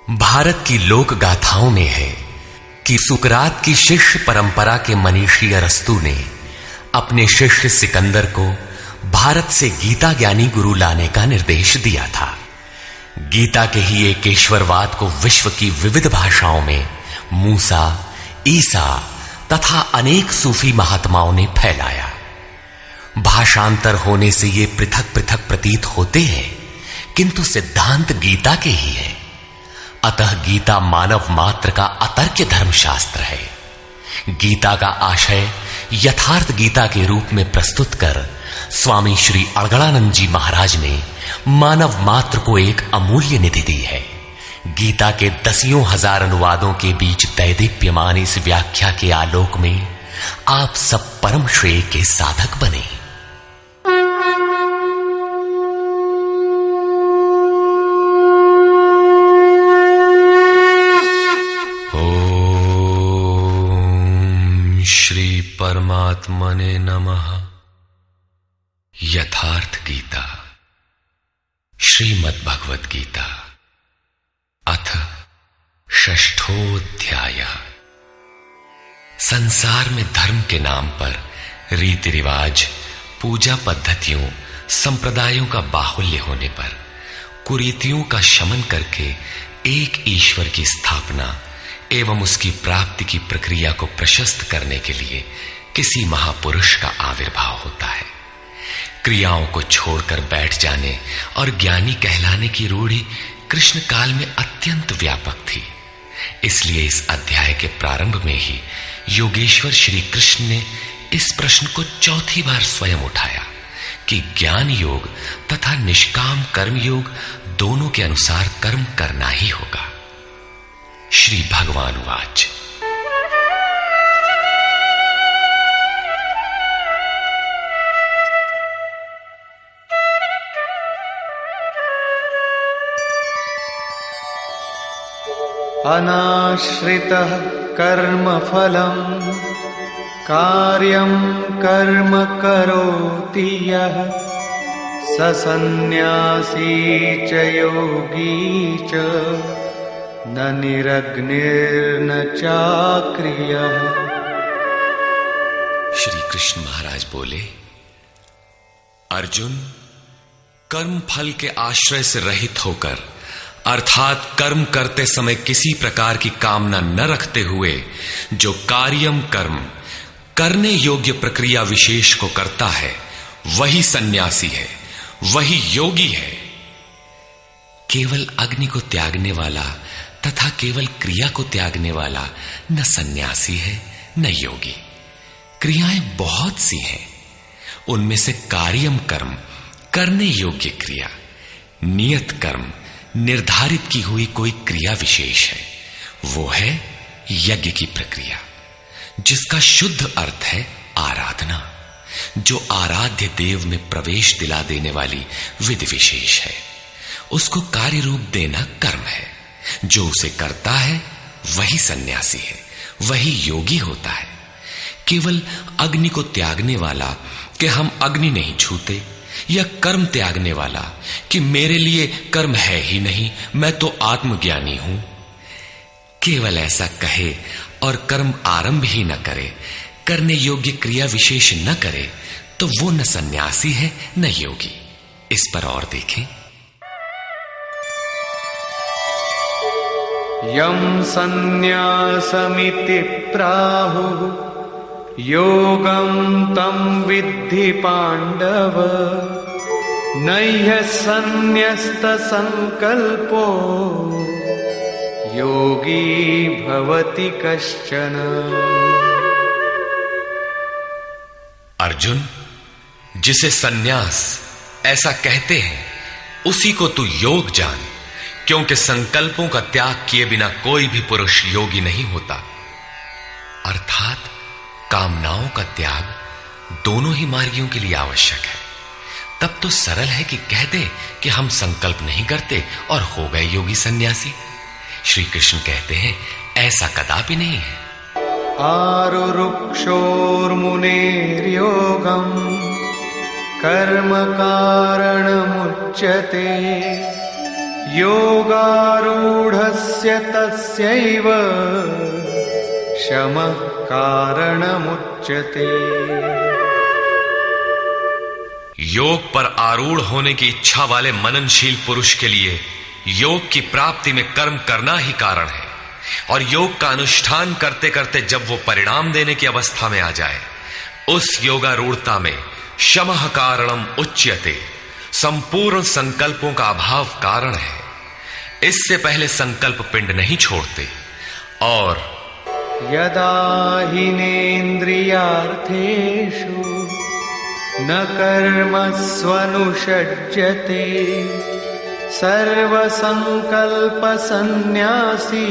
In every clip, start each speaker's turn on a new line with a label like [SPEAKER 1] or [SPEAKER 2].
[SPEAKER 1] भारत की लोक गाथाओं में है कि सुकरात की शिष्य परंपरा के मनीषी अरस्तु ने अपने शिष्य सिकंदर को भारत से गीता ज्ञानी गुरु लाने का निर्देश दिया था। गीता के ही एक ईश्वरवाद को विश्व की विविध भाषाओं में मूसा, ईसा तथा अनेक सूफी महात्माओं ने फैलाया। भाषांतर होने से ये पृथक पृथक प्रतीत होते हैं, किंतु सिद्धांत गीता के ही है। अतः गीता मानव मात्र का अतर्क्य धर्मशास्त्र है। गीता का आशय यथार्थ गीता के रूप में प्रस्तुत कर स्वामी श्री अड़गड़ानंद जी महाराज ने मानव मात्र को एक अमूल्य निधि दी है। गीता के दसियों हजार अनुवादों के बीच दैदीप्यमान इस व्याख्या के आलोक में आप सब परम श्रेय के साधक बने। श्री परमात्मने नमः। यथार्थ गीता श्रीमद् भगवत गीता अथ षष्ठोऽध्यायः। संसार में धर्म के नाम पर रीति रिवाज, पूजा पद्धतियों, संप्रदायों का बाहुल्य होने पर कुरीतियों का शमन करके एक ईश्वर की स्थापना एवं उसकी प्राप्ति की प्रक्रिया को प्रशस्त करने के लिए किसी महापुरुष का आविर्भाव होता है। क्रियाओं को छोड़कर बैठ जाने और ज्ञानी कहलाने की रूढ़ी कृष्ण काल में अत्यंत व्यापक थी। इसलिए इस अध्याय के प्रारंभ में ही योगेश्वर श्री कृष्ण ने इस प्रश्न को चौथी बार स्वयं उठाया कि ज्ञान योग तथा निष्काम कर्म योग दोनों के अनुसार कर्म करना ही होगा। श्री भगवान उवाच।
[SPEAKER 2] अनाश्रितः कर्मफलम् कार्यं कर्म करोति यः स सन्न्यासी च योगी च न निरग्निर्न चाक्रियः।
[SPEAKER 1] श्री कृष्ण महाराज बोले, अर्जुन, कर्म फल के आश्रय से रहित होकर अर्थात कर्म करते समय किसी प्रकार की कामना न रखते हुए जो कार्यम कर्म करने योग्य प्रक्रिया विशेष को करता है, वही सन्यासी है, वही योगी है। केवल अग्नि को त्यागने वाला तथा केवल क्रिया को त्यागने वाला न सन्यासी है न योगी। क्रियाएं बहुत सी हैं, उनमें से कार्यम कर्म करने योग्य क्रिया, नियत कर्म निर्धारित की हुई कोई क्रिया विशेष है, वो है यज्ञ की प्रक्रिया, जिसका शुद्ध अर्थ है आराधना, जो आराध्य देव में प्रवेश दिला देने वाली विधि विशेष है। उसको कार्य रूप देना कर्म है। जो उसे करता है वही सन्यासी है, वही योगी होता है। केवल अग्नि को त्यागने वाला कि हम अग्नि नहीं छूते, या कर्म त्यागने वाला कि मेरे लिए कर्म है ही नहीं, मैं तो आत्मज्ञानी हूं, केवल ऐसा कहे और कर्म आरंभ ही न करे, करने योग्य क्रिया विशेष न करे, तो वो न सन्यासी है न योगी। इस पर और देखें।
[SPEAKER 2] यम सन्न्यासमिति प्राहुः योगं तं विद्धि पांडव नह्य सन्न्यस्त संकल्पो योगी भवति कश्चन।
[SPEAKER 1] अर्जुन, जिसे सन्यास ऐसा कहते हैं उसी को तू योग जान, क्योंकि संकल्पों का त्याग किए बिना कोई भी पुरुष योगी नहीं होता। अर्थात कामनाओं का त्याग दोनों ही मार्गियों के लिए आवश्यक है। तब तो सरल है कि कह दे कि हम संकल्प नहीं करते और हो गए योगी सन्यासी। श्री कृष्ण कहते हैं ऐसा कदापि नहीं है।
[SPEAKER 2] आरुरुक्षोर्मुनेर्योगं कर्म कारणमुच्यते योगारूढ़स्य तस्य तस्यैव शमः कारणमुच्यते।
[SPEAKER 1] योग पर आरूढ़ होने की इच्छा वाले मननशील पुरुष के लिए योग की प्राप्ति में कर्म करना ही कारण है, और योग का अनुष्ठान करते करते जब वो परिणाम देने की अवस्था में आ जाए, उस योगारूढ़ता में शमः कारणम उच्यते, संपूर्ण संकल्पों का अभाव कारण है। इससे पहले संकल्प पिंड नहीं छोड़ते। और
[SPEAKER 2] यदा हिनेन्द्रियार्थेषु न कर्मस्वनुषज्यते सर्वसंकल्पसन्न्यासी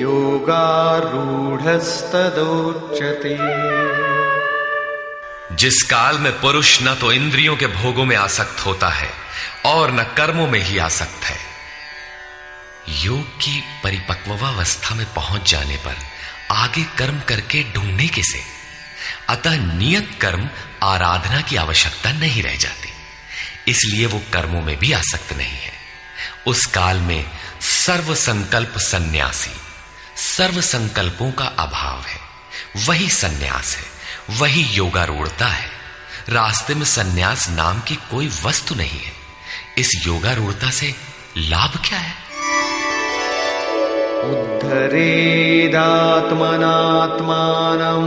[SPEAKER 2] योगारूढ़स्तदोच्यते।
[SPEAKER 1] जिस काल में पुरुष न तो इंद्रियों के भोगों में आसक्त होता है और न कर्मों में ही आसक्त है, योग की परिपक्वावस्था में पहुंच जाने पर आगे कर्म करके ढूंढने किसे। अतः नियत कर्म आराधना की आवश्यकता नहीं रह जाती, इसलिए वो कर्मों में भी आसक्त नहीं है। उस काल में सर्व संकल्प सन्यासी, सर्व संकल्पों का अभाव है, वही सन्यास है, वही योगारूढ़ता है। रास्ते में सन्यास नाम की कोई वस्तु नहीं है। इस योगारूढ़ता से लाभ क्या है?
[SPEAKER 2] उद्धरेदात्मनात्मानं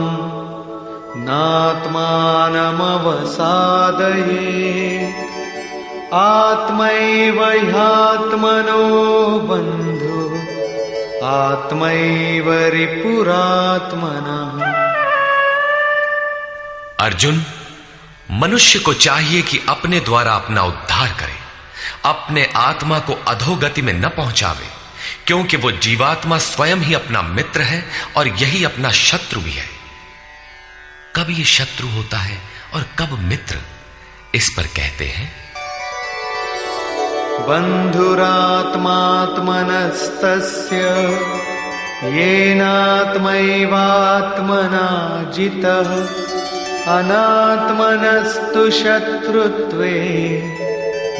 [SPEAKER 2] नात्मानमवसादये आत्मैव ह्यात्मनो बन्धु आत्मैव रिपुरात्मनः।
[SPEAKER 1] अर्जुन, मनुष्य को चाहिए कि अपने द्वारा अपना उद्धार करे, अपने आत्मा को अधोगति में न पहुंचावे, क्योंकि वो जीवात्मा स्वयं ही अपना मित्र है और यही अपना शत्रु भी है। कब ये शत्रु होता है और कब मित्र, इस पर कहते हैं
[SPEAKER 2] बन्धुरात्मात्मनस्तस्य येनात्मैवात्मना जितः अनात्मनस्तु शत्रुत्वे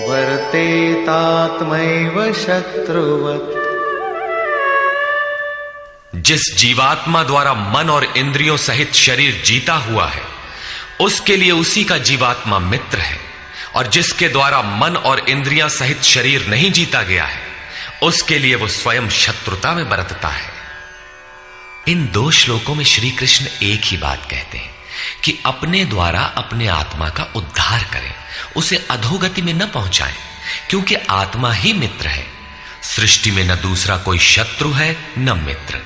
[SPEAKER 2] वर्तेतात्मैव शत्रुवत्।
[SPEAKER 1] जिस जीवात्मा द्वारा मन और इंद्रियों सहित शरीर जीता हुआ है, उसके लिए उसी का जीवात्मा मित्र है, और जिसके द्वारा मन और इंद्रियां सहित शरीर नहीं जीता गया है, उसके लिए वो स्वयं शत्रुता में बरतता है। इन दो श्लोकों में श्री कृष्ण एक ही बात कहते हैं कि अपने द्वारा अपने आत्मा का उद्धार करें, उसे अधोगति में न पहुंचाएं, क्योंकि आत्मा ही मित्र है। सृष्टि में न दूसरा कोई शत्रु है न मित्र।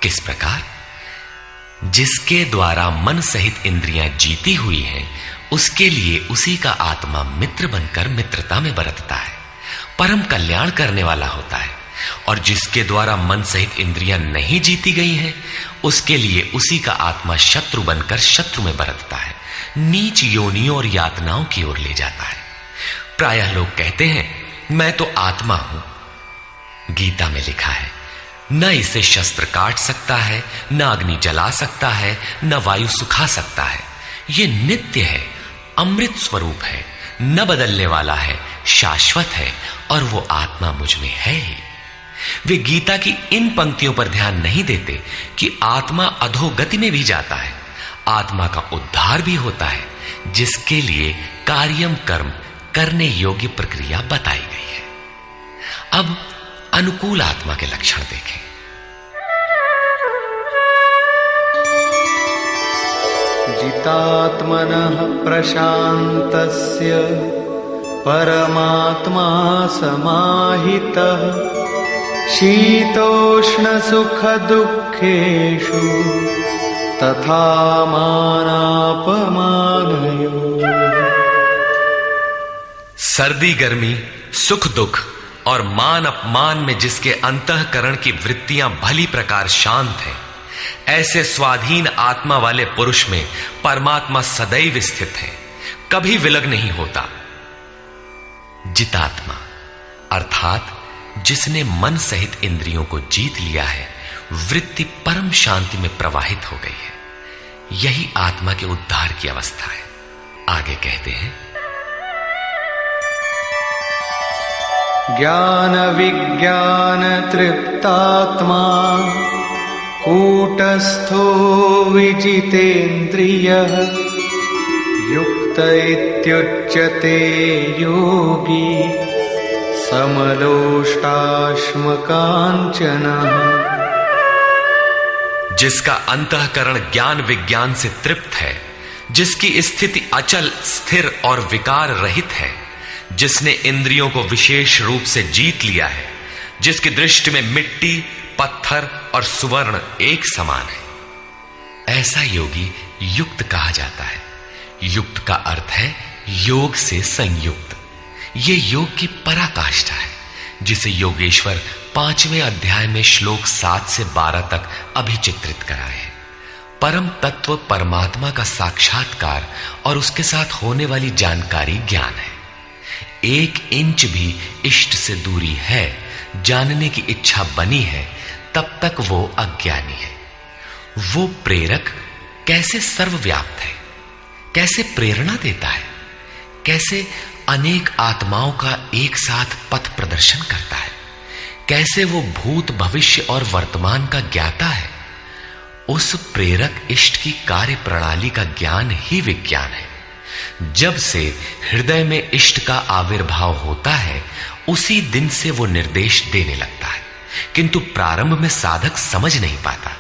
[SPEAKER 1] किस प्रकार? जिसके द्वारा मन सहित इंद्रियां जीती हुई हैं, उसके लिए उसी का आत्मा मित्र बनकर मित्रता में बरतता है, परम कल्याण करने वाला होता है। और जिसके द्वारा मन सहित इंद्रियां नहीं जीती गई हैं, उसके लिए उसी का आत्मा शत्रु बनकर शत्रु में बरतता है, नीच योनियों और यातनाओं की ओर ले जाता है। प्रायः लोग कहते हैं मैं तो आत्मा हूं। गीता में लिखा है, न इसे शस्त्र काट सकता है, न अग्नि जला सकता है, न वायु सुखा सकता है। ये नित्य है, अमृत स्वरूप है, न बदलने वाला है, शाश्वत है, और वो आत्मा मुझ में है ही। वे गीता की इन पंक्तियों पर ध्यान नहीं देते कि आत्मा अधोगति में भी जाता है, आत्मा का उद्धार भी होता है, जिसके लिए कार्यम कर्म करने योग्य प्रक्रिया बताई गई है। अब अनुकूल आत्मा के लक्षण देखें।
[SPEAKER 2] जितात्मनः प्रशान्तस्य परमात्मा समाहितः शीतोष्ण सुख दुःखेषु तथा मानापमानयोः।
[SPEAKER 1] सर्दी गर्मी, सुख दुख और मान अपमान में जिसके अंतःकरण की वृत्तियां भली प्रकार शांत हैं, ऐसे स्वाधीन आत्मा वाले पुरुष में परमात्मा सदैव स्थित है, कभी विलग नहीं होता। जितात्मा अर्थात जिसने मन सहित इंद्रियों को जीत लिया है, वृत्ति परम शांति में प्रवाहित हो गई है, यही आत्मा के उद्धार की अवस्था है। आगे कहते हैं,
[SPEAKER 2] ज्ञान विज्ञान तृप्तात्मा कूटस्थो विजितेन्द्रियः युक्त इत्युच्यते योगी समलोष्टाश्मकाञ्चनः।
[SPEAKER 1] जिसका अंतःकरण ज्ञान विज्ञान से तृप्त है, जिसकी स्थिति अचल स्थिर और विकार रहित है, जिसने इंद्रियों को विशेष रूप से जीत लिया है, जिसकी दृष्टि में मिट्टी, पत्थर और सुवर्ण एक समान है, ऐसा योगी युक्त कहा जाता है। युक्त का अर्थ है योग से संयुक्त। ये योग की पराकाष्ठा है, जिसे योगेश्वर 5वें अध्याय में श्लोक 7 से 12 तक अभिचित्रित कराए हैं। परम तत्व परमात्मा का साक्षात्कार और उसके साथ होने वाली जानकारी ज्ञान है। 1 इंच भी इष्ट से दूरी है, जानने की इच्छा बनी है, तब तक वो अज्ञानी है। वो प्रेरक कैसे सर्वव्याप्त है, कैसे प्रेरणा देता है, कैसे अनेक आत्माओं का एक साथ पथ प्रदर्शन करता है, कैसे वो भूत भविष्य और वर्तमान का ज्ञाता है। उस प्रेरक इष्ट की कार्य प्रणाली का ज्ञान ही विज्ञान है। जब से हृदय में इष्ट का आविर्भाव होता है, उसी दिन से वो निर्देश देने लगता है, किंतु प्रारंभ में साधक समझ नहीं पाता।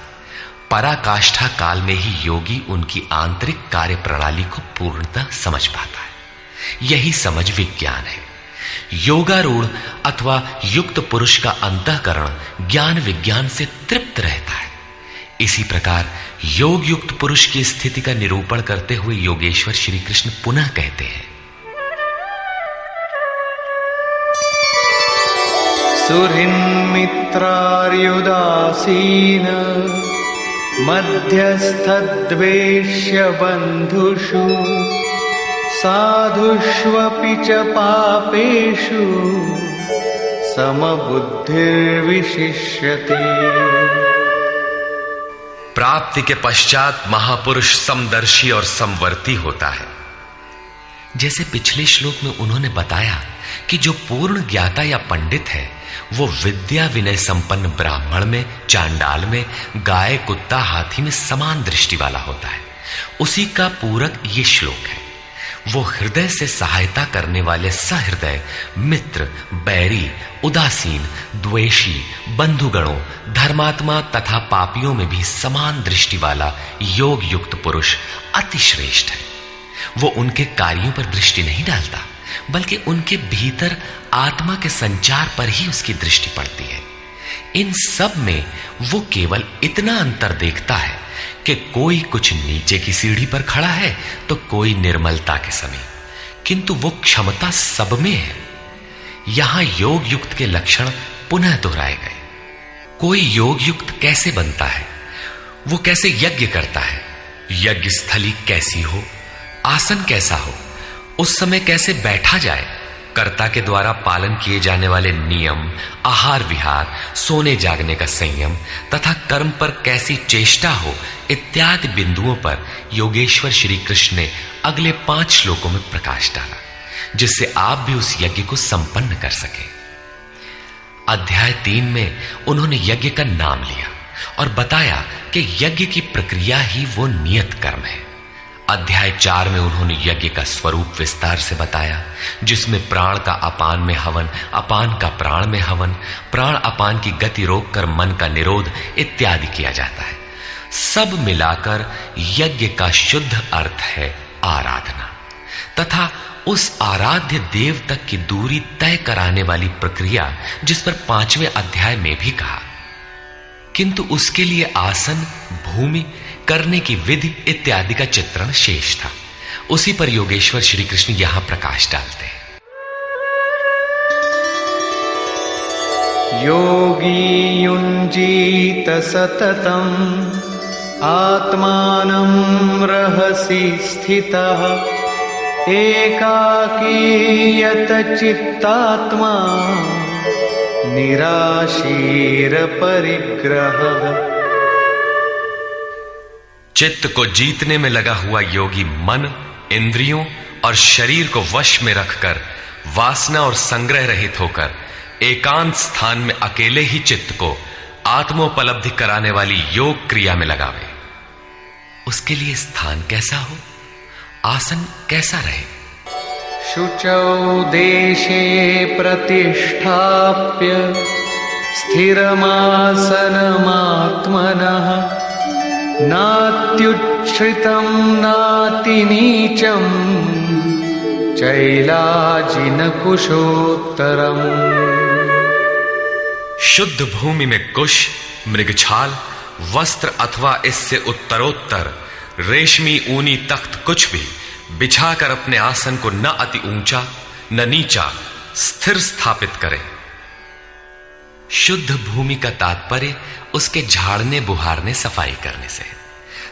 [SPEAKER 1] पराकाष्ठा काल में ही योगी उनकी आंतरिक कार्य प्रणाली को पूर्णतः समझ पाता है। यही समझ विज्ञान है। योगारूढ़ अथवा युक्त पुरुष का अंतःकरण ज्ञान विज्ञान से तृप्त रहता है। इसी प्रकार योग युक्त पुरुष की स्थिति का निरूपण करते हुए योगेश्वर श्री कृष्ण पुनः कहते हैं,
[SPEAKER 2] सुहृन्मित्रार्युदासीन मध्यस्थद्वेष्य बन्धुषु साधुष्वपि च पापेषु समबुद्धिर्विशिष्यते।
[SPEAKER 1] प्राप्ति के पश्चात महापुरुष समदर्शी और समवर्ती होता है। जैसे पिछले श्लोक में उन्होंने बताया कि जो पूर्ण ज्ञाता या पंडित है, वो विद्या विनय संपन्न ब्राह्मण में, चांडाल में, गाय, कुत्ता, हाथी में समान दृष्टि वाला होता है। उसी का पूरक ये श्लोक है। वो हृदय से सहायता करने वाले सहृदय, मित्र, बैरी, उदासीन, द्वेषी, बंधुगणों, धर्मात्मा तथा पापियों में भी समान दृष्टि वाला योग युक्त पुरुष अति श्रेष्ठ है। वो उनके कार्यों पर दृष्टि नहीं डालता, बल्कि उनके भीतर आत्मा के संचार पर ही उसकी दृष्टि पड़ती है। इन सब में वो केवल इतना अंतर देखता है कि कोई कुछ नीचे की सीढ़ी पर खड़ा है तो कोई निर्मलता के समीप, किंतु वो क्षमता सब में है। यहां योग युक्त के लक्षण पुनः दोहराए गए। कोई योग युक्त कैसे बनता है, वो कैसे यज्ञ करता है, यज्ञ स्थली कैसी हो, आसन कैसा हो, उस समय कैसे बैठा जाए, कर्ता के द्वारा पालन किए जाने वाले नियम, आहार विहार, सोने जागने का संयम तथा कर्म पर कैसी चेष्टा हो, इत्यादि बिंदुओं पर योगेश्वर श्री कृष्ण ने अगले 5 श्लोकों में प्रकाश डाला, जिससे आप भी उस यज्ञ को संपन्न कर सके। अध्याय 3 में उन्होंने यज्ञ का नाम लिया और बताया कि यज्ञ की प्रक्रिया ही वो नियत कर्म है। अध्याय 4 में उन्होंने यज्ञ का स्वरूप विस्तार से बताया, जिसमें प्राण का अपान में हवन, अपान का प्राण में हवन, प्राण अपान की गति रोककर मन का निरोध इत्यादि किया जाता है। सब मिलाकर यज्ञ का शुद्ध अर्थ है आराधना तथा उस आराध्य देव तक की दूरी तय कराने वाली प्रक्रिया, जिस पर 5वें अध्याय में भी कहा। किंतु उसके लिए आसन, भूमि, करने की विधि इत्यादि का चित्रण शेष था। उसी पर योगेश्वर श्री कृष्ण यहां प्रकाश डालते हैं।
[SPEAKER 2] योगी युञ्जीत सततम् आत्मानं रहसि स्थितः एकाकीयत चित्तात्मा निराशीर परिग्रहः।
[SPEAKER 1] चित्त को जीतने में लगा हुआ योगी मन, इंद्रियों और शरीर को वश में रखकर वासना और संग्रह रहित होकर एकांत स्थान में अकेले ही चित्त को आत्मोपलब्धि कराने वाली योग क्रिया में लगावे। उसके लिए स्थान कैसा हो, आसन कैसा रहे?
[SPEAKER 2] शुचौ देशे प्रतिष्ठाप्य स्थिरमासनमात्मनः नात्युच्छ्रितं नातिनीचं चैलाजिनकुशोत्तरम्।
[SPEAKER 1] शुद्ध भूमि में कुश, मृगछाल, वस्त्र अथवा इससे उत्तरोत्तर रेशमी ऊनी तख्त कुछ भी बिछाकर अपने आसन को न अति ऊंचा न नीचा स्थिर स्थापित करें। शुद्ध भूमि का तात्पर्य उसके झाड़ने बुहारने सफाई करने से।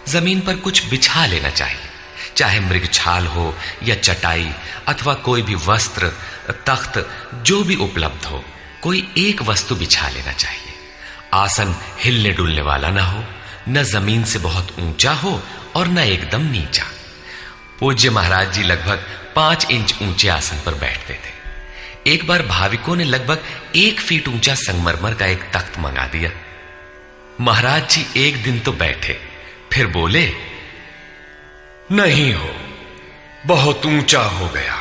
[SPEAKER 1] जमीन पर कुछ बिछा लेना चाहिए, चाहे मृगछाल हो या चटाई अथवा कोई भी वस्त्र, तख्त, जो भी उपलब्ध हो, कोई एक वस्तु बिछा लेना चाहिए। आसन हिलने डुलने वाला ना हो, न जमीन से बहुत ऊंचा हो और न एकदम नीचा। पूज्य महाराज जी लगभग 5 इंच ऊंचे आसन पर बैठते थे। एक बार भाविकों ने लगभग 1 फीट ऊंचा संगमरमर का एक तख्त मंगा दिया। महाराज जी एक दिन तो बैठे, फिर बोले, नहीं हो, बहुत ऊंचा हो गया,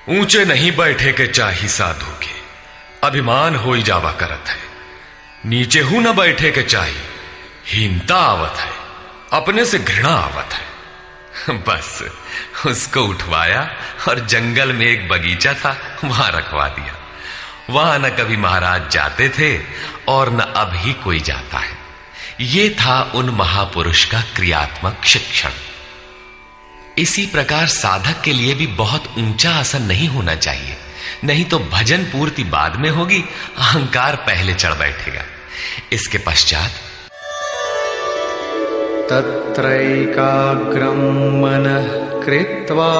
[SPEAKER 1] ऊंचे नहीं बैठे के चाही साधु के, अभिमान हो ही जावा करत है, नीचे हूं न बैठे के चाही, हीनता आवत है, अपने से घृणा आवत है। बस उसको उठवाया और जंगल में एक बगीचा था, वहां रखवा दिया। वहां न कभी महाराज जाते थे और न अब ही कोई जाता है। ये था उन महापुरुष का क्रियात्मक शिक्षण। इसी प्रकार साधक के लिए भी बहुत ऊंचा आसन नहीं होना चाहिए, नहीं तो भजन पूर्ति बाद में होगी, अहंकार पहले चढ़ बैठेगा। इसके पश्चात
[SPEAKER 2] तत्रैकाग्रं मनः कृत्वा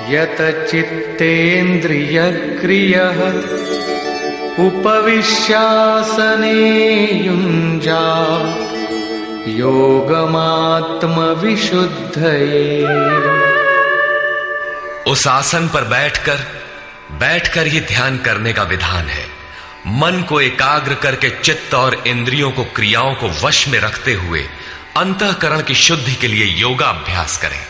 [SPEAKER 2] यत चित्तेन्द्रियक्रियः उपविश्यासने युञ्जात् योगमात्मविशुद्धये।
[SPEAKER 1] उस आसन पर बैठकर ही ध्यान करने का विधान है। मन को एकाग्र करके चित्त और इंद्रियों को, क्रियाओं को वश में रखते हुए अंतःकरण की शुद्धि के लिए योगाभ्यास करें।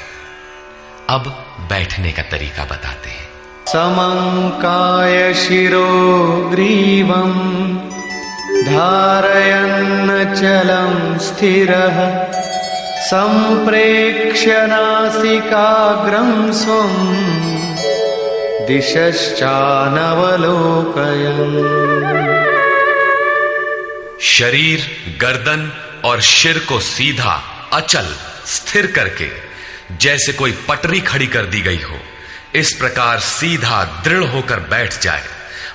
[SPEAKER 1] अब बैठने का तरीका बताते हैं।
[SPEAKER 2] समं काय शिरो ग्रीवं धारयन्नचलं स्थिरः संप्रेक्ष्य नासिकाग्रं स्वं दिशश्चानवलोकयन्।
[SPEAKER 1] शरीर, गर्दन और सिर को सीधा, अचल, स्थिर करके जैसे कोई पटरी खड़ी कर दी गई हो, इस प्रकार सीधा दृढ़ होकर बैठ जाए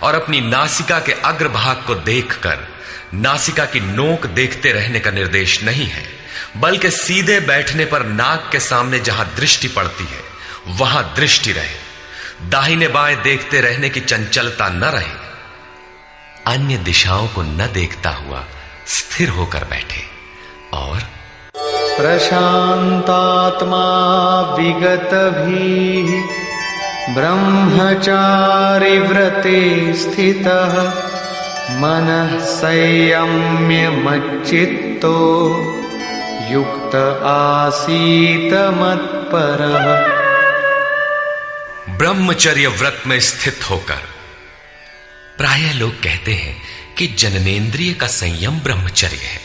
[SPEAKER 1] और अपनी नासिका के अग्रभाग को देखकर, नासिका की नोक देखते रहने का निर्देश नहीं है, बल्कि सीधे बैठने पर नाक के सामने जहां दृष्टि पड़ती है वहां दृष्टि रहे। दाहिने बाएं देखते रहने की चंचलता न रहे। अन्य दिशाओं को न देखता हुआ स्थिर होकर बैठे और
[SPEAKER 2] प्रशांतात्मा विगतभीः ब्रह्मचारि व्रते स्थितः मनः संयम्य मच्चित्तो युक्त आसीत मत्परः।
[SPEAKER 1] ब्रह्मचर्य व्रत में स्थित होकर। प्रायः लोग कहते हैं कि जननेंद्रिय का संयम ब्रह्मचर्य है,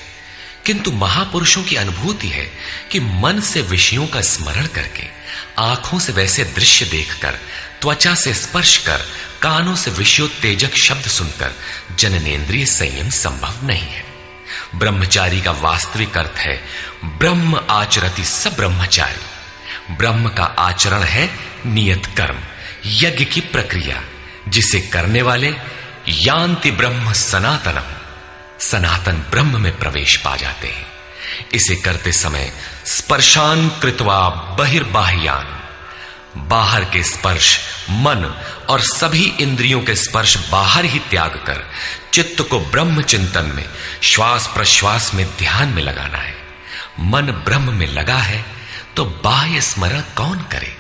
[SPEAKER 1] किंतु महापुरुषों की अनुभूति है कि मन से विषयों का स्मरण करके, आंखों से वैसे दृश्य देखकर, त्वचा से स्पर्श कर, कानों से विषयोत्तेजक शब्द सुनकर जननेंद्रिय संयम संभव नहीं है। ब्रह्मचारी का वास्तविक अर्थ है ब्रह्म आचरति स ब्रह्मचारी। ब्रह्म का आचरण है नियत कर्म, यज्ञ की प्रक्रिया, जिसे करने वाले यान्ति ब्रह्म सनातनम, सनातन ब्रह्म में प्रवेश पा जाते हैं। इसे करते समय स्पर्शान कृत्वा बहिर्बाह्यान, बाहर के स्पर्श, मन और सभी इंद्रियों के स्पर्श बाहर ही त्याग कर चित्त को ब्रह्म चिंतन में, श्वास प्रश्वास में ध्यान में लगाना है। मन ब्रह्म में लगा है तो बाह्य स्मरण कौन करे?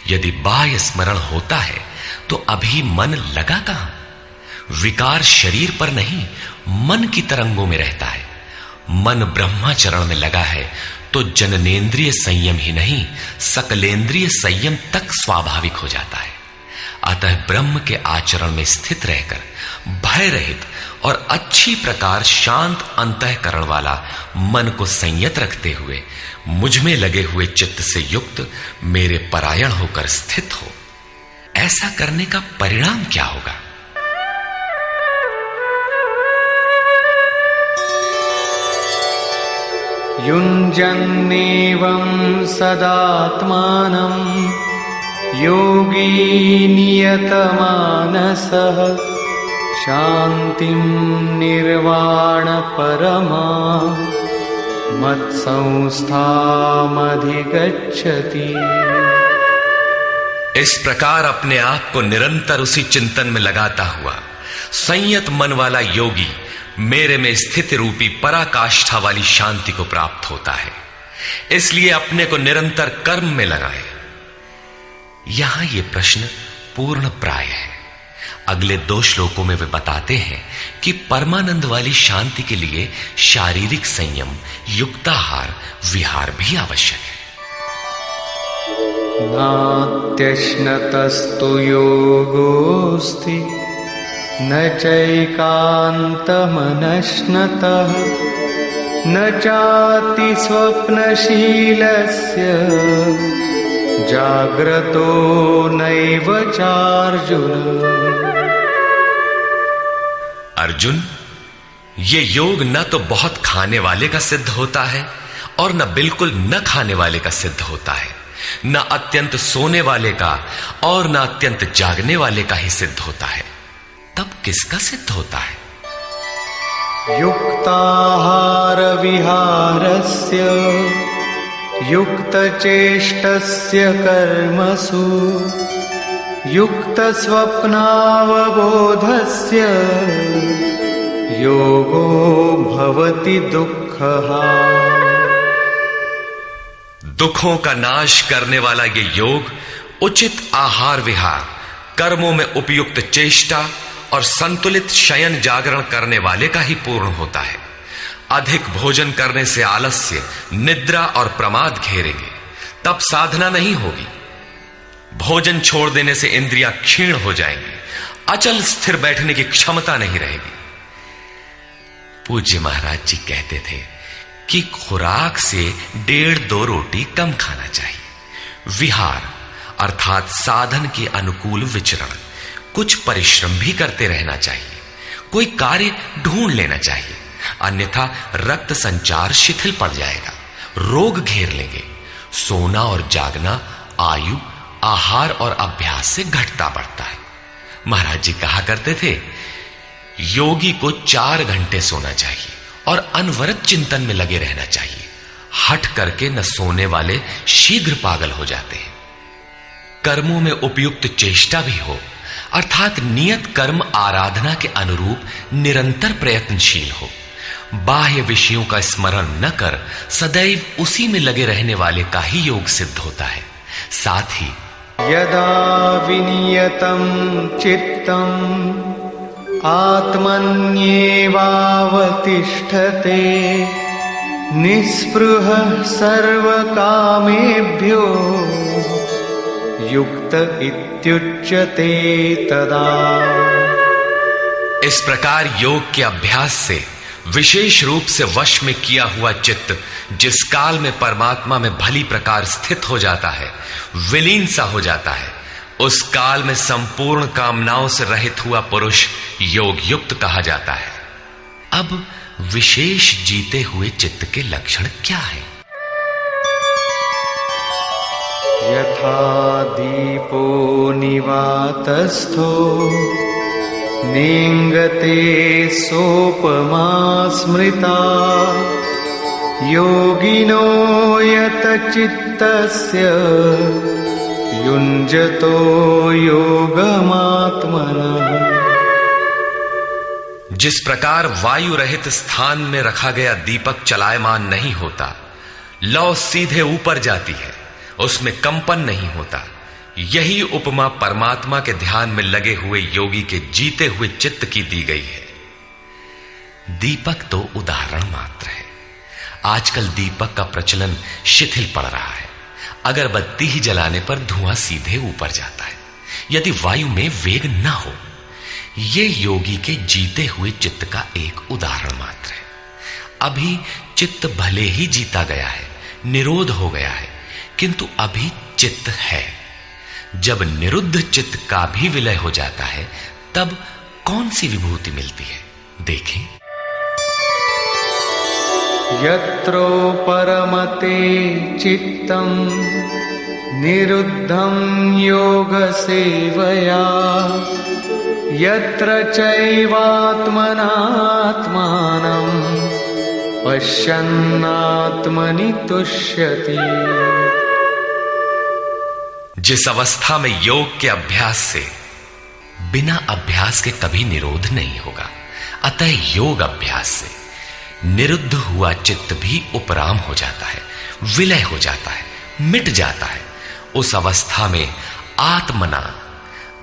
[SPEAKER 1] यदि बाह्य स्मरण होता है तो अभी मन लगा कहां? विकार शरीर पर नहीं, मन की तरंगों में रहता है। मन ब्रह्माचरण में लगा है तो जननेन्द्रिय संयम ही नहीं, सकलेंद्रिय संयम तक स्वाभाविक हो जाता है। अतः ब्रह्म के आचरण में स्थित रहकर भय रहित और अच्छी प्रकार शांत अंतःकरण वाला मन को संयत रखते हुए मुझ में लगे हुए चित्त से युक्त मेरे परायण होकर स्थित हो। ऐसा करने का परिणाम क्या होगा?
[SPEAKER 2] युञ्जन्नेवं सदात्मानं योगी नियतमानसः शान्तिं निर्वाणपरमा मत्संस्थामधिगच्छति।
[SPEAKER 1] इस प्रकार अपने आप को निरंतर उसी चिंतन में लगाता हुआ संयत मन वाला योगी मेरे में स्थिति रूपी पराकाष्ठा वाली शांति को प्राप्त होता है। इसलिए अपने को निरंतर कर्म में लगाए। यहां यह प्रश्न पूर्ण प्राय है। अगले 2 श्लोकों में वे बताते हैं कि परमानंद वाली शांति के लिए शारीरिक संयम, युक्ताहार, विहार भी आवश्यक है।
[SPEAKER 2] नात्यश्नतस्तु योगोऽस्ति न चैकान्तमनश्नतः न चाति स्वप्नशीलस्य जाग्रतो नैव चार्जुन।
[SPEAKER 1] अर्जुन, ये योग न तो बहुत खाने वाले का सिद्ध होता है और न बिल्कुल न खाने वाले का सिद्ध होता है, न अत्यंत सोने वाले का और न अत्यंत जागने वाले का ही सिद्ध होता है। तब किसका सिद्ध होता है?
[SPEAKER 2] युक्ताहार विहारस्य युक्तचेष्टस्य कर्मसु युक्तस्वप्नावबोधस्य योगो भवति दुःखः।
[SPEAKER 1] दुखों का नाश करने वाला ये योग उचित आहार विहार, कर्मों में उपयुक्त चेष्टा और संतुलित शयन जागरण करने वाले का ही पूर्ण होता है। अधिक भोजन करने से आलस्य, निद्रा और प्रमाद घेरेंगे, तब साधना नहीं होगी। भोजन छोड़ देने से इंद्रियां क्षीण हो जाएंगी, अचल स्थिर बैठने की क्षमता नहीं रहेगी। पूज्य महाराज जी कहते थे कि खुराक से 1.5-2 रोटी कम खाना चाहिए। विहार अर्थात साधन के अनुकूल विचरण, कुछ परिश्रम भी करते रहना चाहिए। कोई कार्य ढूंढ लेना चाहिए, अन्यथा रक्त संचार शिथिल पड़ जाएगा, रोग घेर लेंगे। सोना और जागना आयु, आहार और अभ्यास से घटता बढ़ता है। महाराज जी कहा करते थे, योगी को 4 घंटे सोना चाहिए और अनवरत चिंतन में लगे रहना चाहिए। हट करके न सोने वाले शीघ्र पागल हो जाते हैं। कर्मों में उपयुक्त चेष्टा भी हो, अर्थात नियत कर्म आराधना के अनुरूप निरंतर प्रयत्नशील हो। बाह्य विषयों का स्मरण न कर सदैव उसी में लगे रहने वाले का ही योग सिद्ध होता है। साथ ही
[SPEAKER 2] यदा विनियतं चित्तम् आत्मन्येवावतिष्ठते निःस्पृहः सर्वकामेभ्यो युक्त इत्युच्यते तदा।
[SPEAKER 1] इस प्रकार योग के अभ्यास से विशेष रूप से वश में किया हुआ चित्त जिस काल में परमात्मा में भली प्रकार स्थित हो जाता है, विलीन सा हो जाता है, उस काल में संपूर्ण कामनाओं से रहित हुआ पुरुष योग युक्त कहा जाता है। अब विशेष जीते हुए चित्त के लक्षण क्या है?
[SPEAKER 2] यथा दीपो निवातस्थो नेङ्गते सोपमा स्मृता योगिनो यतचित्तस्य युञ्जतो योगमात्मनः।
[SPEAKER 1] जिस प्रकार वायु रहित स्थान में रखा गया दीपक चलायमान नहीं होता, लौ सीधे ऊपर जाती है, उसमें कंपन नहीं होता, यही उपमा परमात्मा के ध्यान में लगे हुए योगी के जीते हुए चित्त की दी गई है। दीपक तो उदाहरण मात्र है। आजकल दीपक का प्रचलन शिथिल पड़ रहा है। अगरबत्ती ही जलाने पर धुआं सीधे ऊपर जाता है यदि वायु में वेग ना हो। यह योगी के जीते हुए चित्त का एक उदाहरण मात्र है। अभी चित्त भले ही जीता गया है, निरोध हो गया है, किंतु अभी चित्त है। जब निरुद्ध चित्त का भी विलय हो जाता है तब कौन सी विभूति मिलती है, देखें।
[SPEAKER 2] यत्रो परमते चित्तम निरुद्धं योग सेवया यत्र चैवात्मनात्मानं पश्यन्नात्मनि तुष्यति।
[SPEAKER 1] जिस अवस्था में योग के अभ्यास से बिना अभ्यास के कभी निरोध नहीं होगा, अतः योग अभ्यास से निरुद्ध हुआ चित्त भी उपराम हो जाता है, विलय हो जाता है, मिट जाता है। उस अवस्था में आत्मना,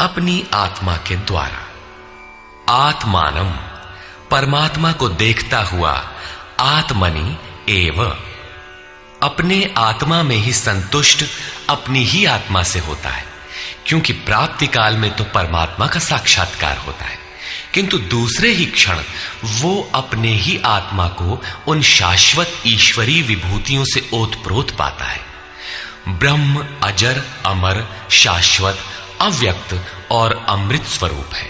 [SPEAKER 1] अपनी आत्मा के द्वारा, आत्मानम, परमात्मा को देखता हुआ, आत्मनि एव, अपने आत्मा में ही संतुष्ट अपनी ही आत्मा से होता है। क्योंकि प्राप्ति काल में तो परमात्मा का साक्षात्कार होता है, किंतु दूसरे ही क्षण वो अपने ही आत्मा को उन शाश्वत ईश्वरीय विभूतियों से ओतप्रोत पाता है। ब्रह्म अजर, अमर, शाश्वत, अव्यक्त और अमृत स्वरूप है।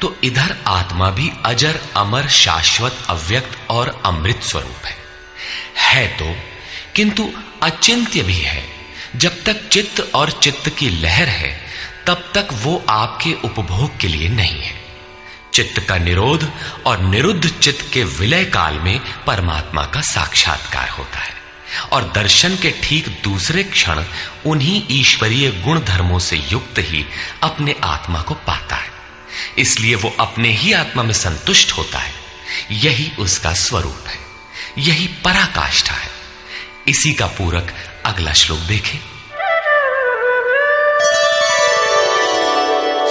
[SPEAKER 1] तो इधर आत्मा भी अजर, अमर, शाश्वत, अव्यक्त और अमृत स्वरूप है तो, किंतु अचिंत्य भी है। जब तक चित्त और चित्त की लहर है तब तक वो आपके उपभोग के लिए नहीं है। चित्त का निरोध और निरुद्ध चित्त के विलय काल में परमात्मा का साक्षात्कार होता है और दर्शन के ठीक दूसरे क्षण उन्हीं ईश्वरीय गुण धर्मों से युक्त ही अपने आत्मा को पाता है। इसलिए वो अपने ही आत्मा में संतुष्ट होता है। यही उसका स्वरूप है, यही पराकाष्ठा है। इसी का पूरक अगला श्लोक देखें।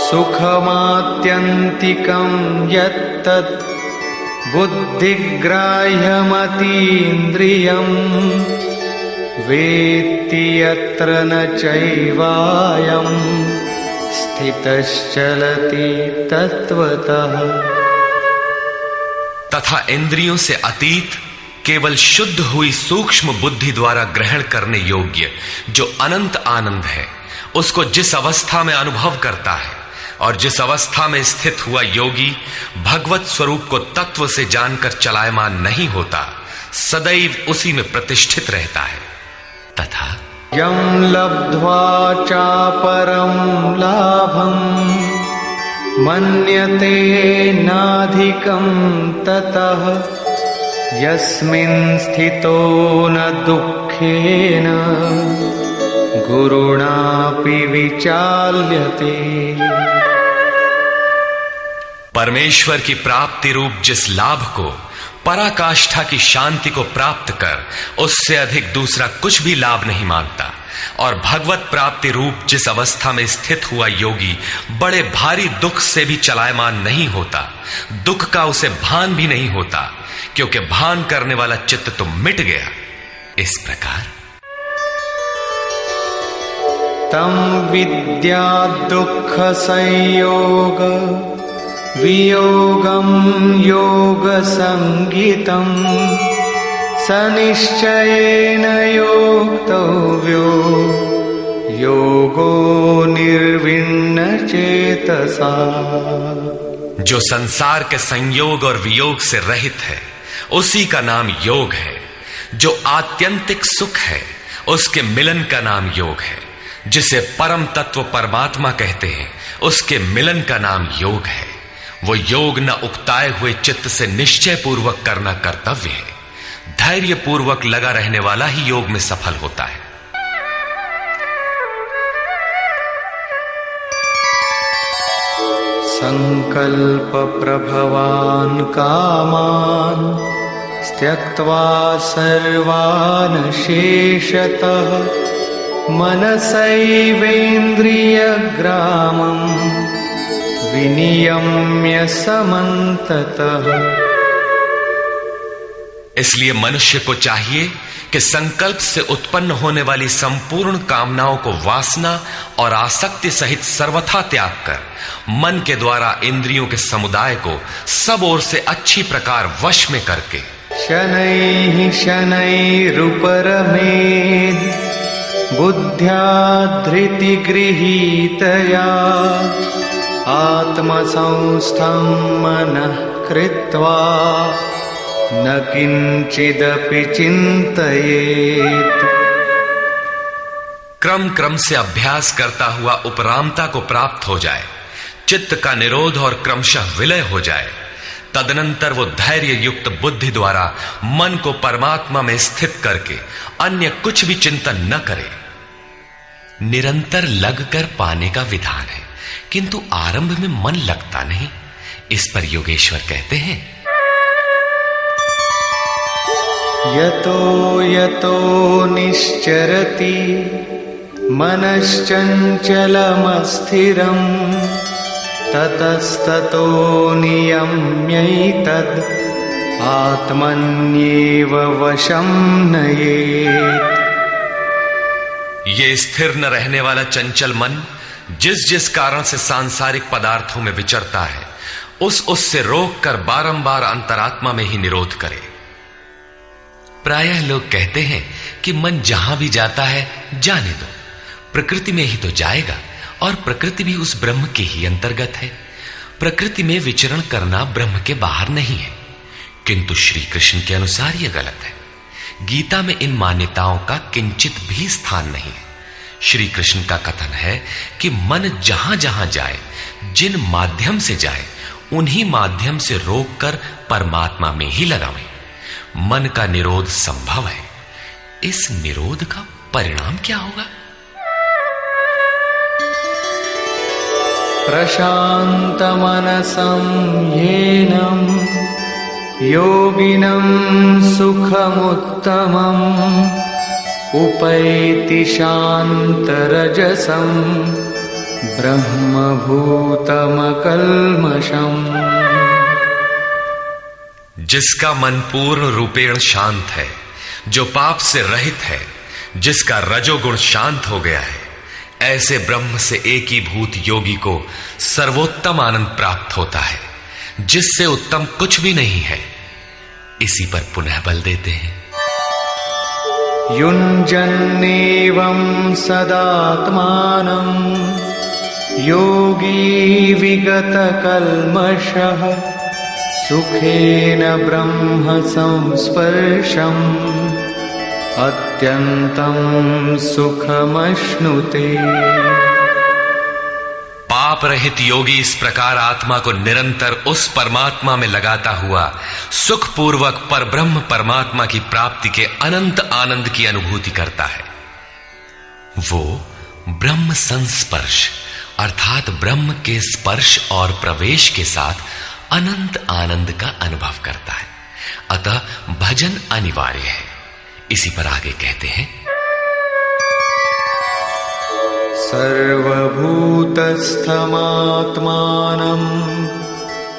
[SPEAKER 2] सुखमात्यन्तिकं यत्तत् बुद्धिग्राह्यमतीन्द्रियं वेत्ति यत्र न चैवायं स्थितश्चलति तत्वतः।
[SPEAKER 1] तथा इंद्रियों से अतीत केवल शुद्ध हुई सूक्ष्म बुद्धि द्वारा ग्रहण करने योग्य जो अनंत आनंद है, उसको जिस अवस्था में अनुभव करता है और जिस अवस्था में स्थित हुआ योगी भगवत स्वरूप को तत्व से जानकर चलायमान नहीं होता, सदैव उसी में प्रतिष्ठित रहता है। तथा
[SPEAKER 2] यं लब्ध्वा चापरं लाभं मन्यते नाधिकं ततः यस्मिन् स्थितो न दुःखेन गुरुणापि विचाल्यते।
[SPEAKER 1] परमेश्वर की प्राप्ति रूप जिस लाभ को, पराकाष्ठा की शांति को प्राप्त कर उससे अधिक दूसरा कुछ भी लाभ नहीं मांगता, और भगवत प्राप्ति रूप जिस अवस्था में स्थित हुआ योगी बड़े भारी दुख से भी चलायमान नहीं होता, दुख का उसे भान भी नहीं होता, क्योंकि भान करने वाला चित्त तो मिट गया। इस प्रकार
[SPEAKER 2] तम विद्या दुख संयोग वियोगम योग संगीतम सनिश्चयेन योक्तव्यो योगो निर्विण्ण चेतसा।
[SPEAKER 1] जो संसार के संयोग और वियोग से रहित है उसी का नाम योग है। जो आत्यंतिक सुख है उसके मिलन का नाम योग है। जिसे परम तत्व परमात्मा कहते हैं उसके मिलन का नाम योग है। वो योग न उकताए हुए चित्त से निश्चय पूर्वक करना कर्तव्य है। धैर्य पूर्वक लगा रहने वाला ही योग में सफल होता है।
[SPEAKER 2] संकल्प प्रभवान कामान त्यक्त्वा सर्वान् शेषतः मनसैवेन्द्रियग्रामं विनियम्य समन्ततः।
[SPEAKER 1] इसलिए मनुष्य को चाहिए कि संकल्प से उत्पन्न होने वाली संपूर्ण कामनाओं को वासना और आसक्ति सहित सर्वथा त्याग कर मन के द्वारा इंद्रियों के समुदाय को सब ओर से अच्छी प्रकार वश में करके
[SPEAKER 2] शनैः शनैरुपरमेद् बुद्ध्या धृतिगृहीतया आत्मसंस्थं मनः कृत्वा न किंचिदपि चिंतयेत्।
[SPEAKER 1] क्रम क्रम से अभ्यास करता हुआ उपरामता को प्राप्त हो जाए, चित्त का निरोध और क्रमशः विलय हो जाए, तदनंतर वो धैर्य युक्त बुद्धि द्वारा मन को परमात्मा में स्थित करके अन्य कुछ भी चिंतन न करे। निरंतर लगकर पाने का विधान है, किंतु आरंभ में मन लगता नहीं। इस पर योगेश्वर कहते हैं,
[SPEAKER 2] यतो यतो निश्चरति मनश्चञ्चलमस्थिरम् ततस्ततो नियम्यैतद् आत्मन्येव वशं नयेत्।
[SPEAKER 1] ये स्थिर न रहने वाला चंचल मन जिस जिस कारण से सांसारिक पदार्थों में विचरता है, उससे रोककर बारंबार अंतरात्मा में ही निरोध करे। प्रायः लोग कहते हैं कि मन जहां भी जाता है जाने दो, प्रकृति में ही तो जाएगा और प्रकृति भी उस ब्रह्म के ही अंतर्गत है। प्रकृति में विचरण करना ब्रह्म के बाहर नहीं है। किंतु श्री कृष्ण के अनुसार यह गलत है। गीता में इन मान्यताओं का किंचित भी स्थान नहीं है। श्री कृष्ण का कथन है कि मन जहां जहां जाए, जिन माध्यम से जाए, उन्हीं माध्यम से रोककर परमात्मा में ही लगावें। मन का निरोध संभव है। इस निरोध का परिणाम क्या होगा?
[SPEAKER 2] प्रशान्तमनसं येनं योगिनं सुखमुत्तमम् उपैति शान्तरजसं ब्रह्मभूतमकल्मषम्।
[SPEAKER 1] जिसका मन पूर्ण रूपेण शांत है, जो पाप से रहित है, जिसका रजोगुण शांत हो गया है, ऐसे ब्रह्म से एकीभूत योगी को सर्वोत्तम आनंद प्राप्त होता है, जिससे उत्तम कुछ भी नहीं है। इसी पर पुनः बल देते हैं,
[SPEAKER 2] युञ्जन्नेवं सदात्मानं योगी विगतकल्मषः सुखेन ब्रह्म संस्पर्शम् अत्यंतं सुखमश्नुते।
[SPEAKER 1] पाप रहित योगी इस प्रकार आत्मा को निरंतर उस परमात्मा में लगाता हुआ सुखपूर्वक परब्रह्म परमात्मा की प्राप्ति के अनंत आनंद की अनुभूति करता है। वो ब्रह्म संस्पर्श अर्थात ब्रह्म के स्पर्श और प्रवेश के साथ अनंत आनंद का अनुभव करता है। अतः भजन अनिवार्य है। इसी पर आगे कहते हैं,
[SPEAKER 2] सर्वभूतस्थमात्मानं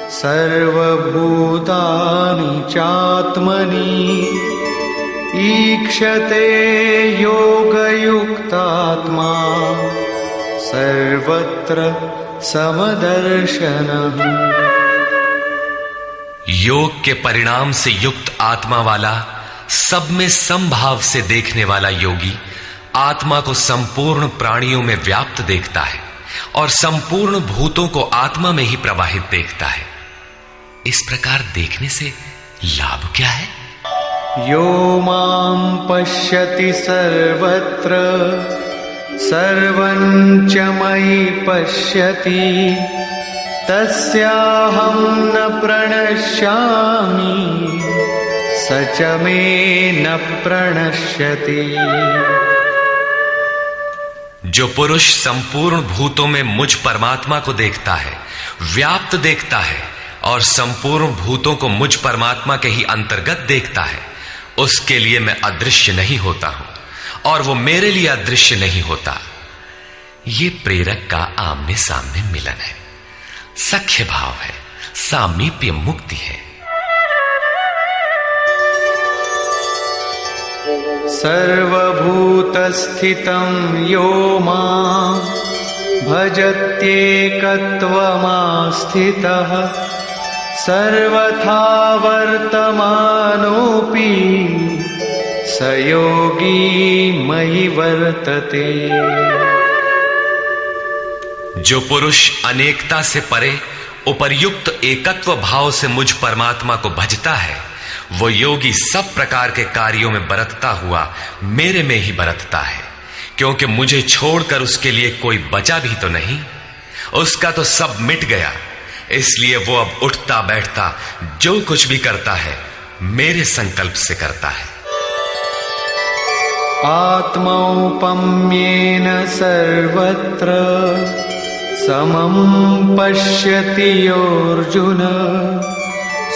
[SPEAKER 2] सर्वभूतानि चात्मनि ईक्षते योगयुक्तात्मा सर्वत्र समदर्शनः।
[SPEAKER 1] योग के परिणाम से युक्त आत्मा वाला, सब में समभाव से देखने वाला योगी आत्मा को संपूर्ण प्राणियों में व्याप्त देखता है और संपूर्ण भूतों को आत्मा में ही प्रवाहित देखता है। इस प्रकार देखने से लाभ क्या है?
[SPEAKER 2] यो मां पश्यति सर्वत्र सर्वं च मयि पश्यति तस्याहं न प्रणश्यामि स च मे न प्रणश्यति।
[SPEAKER 1] जो पुरुष संपूर्ण भूतों में मुझ परमात्मा को देखता है, व्याप्त देखता है और संपूर्ण भूतों को मुझ परमात्मा के ही अंतर्गत देखता है, उसके लिए मैं अदृश्य नहीं होता हूं और वो मेरे लिए अदृश्य नहीं होता। ये प्रेरक का आमने सामने मिलन है, सख्य भाव है, सामीप्य मुक्ति है।
[SPEAKER 2] सर्वभूतस्थितं यो मां भजत्येकत्वमास्थितः सर्वथा वर्तमानोऽपि स योगी मयि वर्तते।
[SPEAKER 1] जो पुरुष अनेकता से परे उपर्युक्त एकत्व भाव से मुझ परमात्मा को भजता है, वो योगी सब प्रकार के कार्यों में बरतता हुआ मेरे में ही बरतता है, क्योंकि मुझे छोड़कर उसके लिए कोई बचा भी तो नहीं। उसका तो सब मिट गया, इसलिए वो अब उठता बैठता जो कुछ भी करता है मेरे संकल्प से करता है।
[SPEAKER 2] आत्मौपम्येन सर्वत्र समं पश्यति योऽर्जुन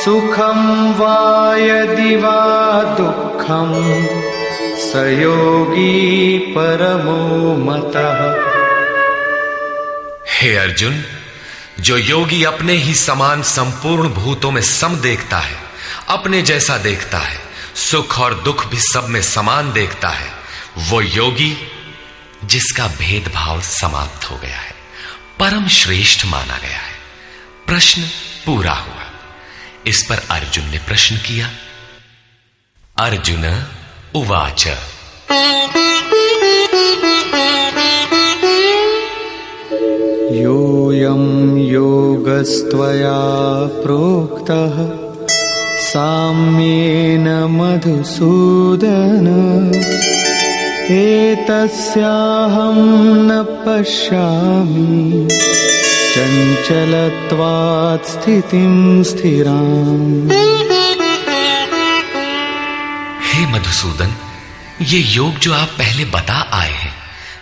[SPEAKER 2] सुखं वा यदि वा दुःखं स योगी परमो मतः।
[SPEAKER 1] हे अर्जुन, जो योगी अपने ही समान संपूर्ण भूतों में सम देखता है, अपने जैसा देखता है, सुख और दुख भी सब में समान देखता है, वो योगी जिसका भेदभाव समाप्त हो गया है, परम श्रेष्ठ माना गया है। प्रश्न पूरा हुआ। इस पर अर्जुन ने प्रश्न किया। अर्जुन उवाच
[SPEAKER 2] योऽयं योगस्त्वया प्रोक्तः साम्येन मधुसूदन एतस्याहं न पश्यामि चञ्चलत्वात् स्थितिं स्थिराम्।
[SPEAKER 1] हे मधुसूदन, ये योग जो आप पहले बता आए हैं,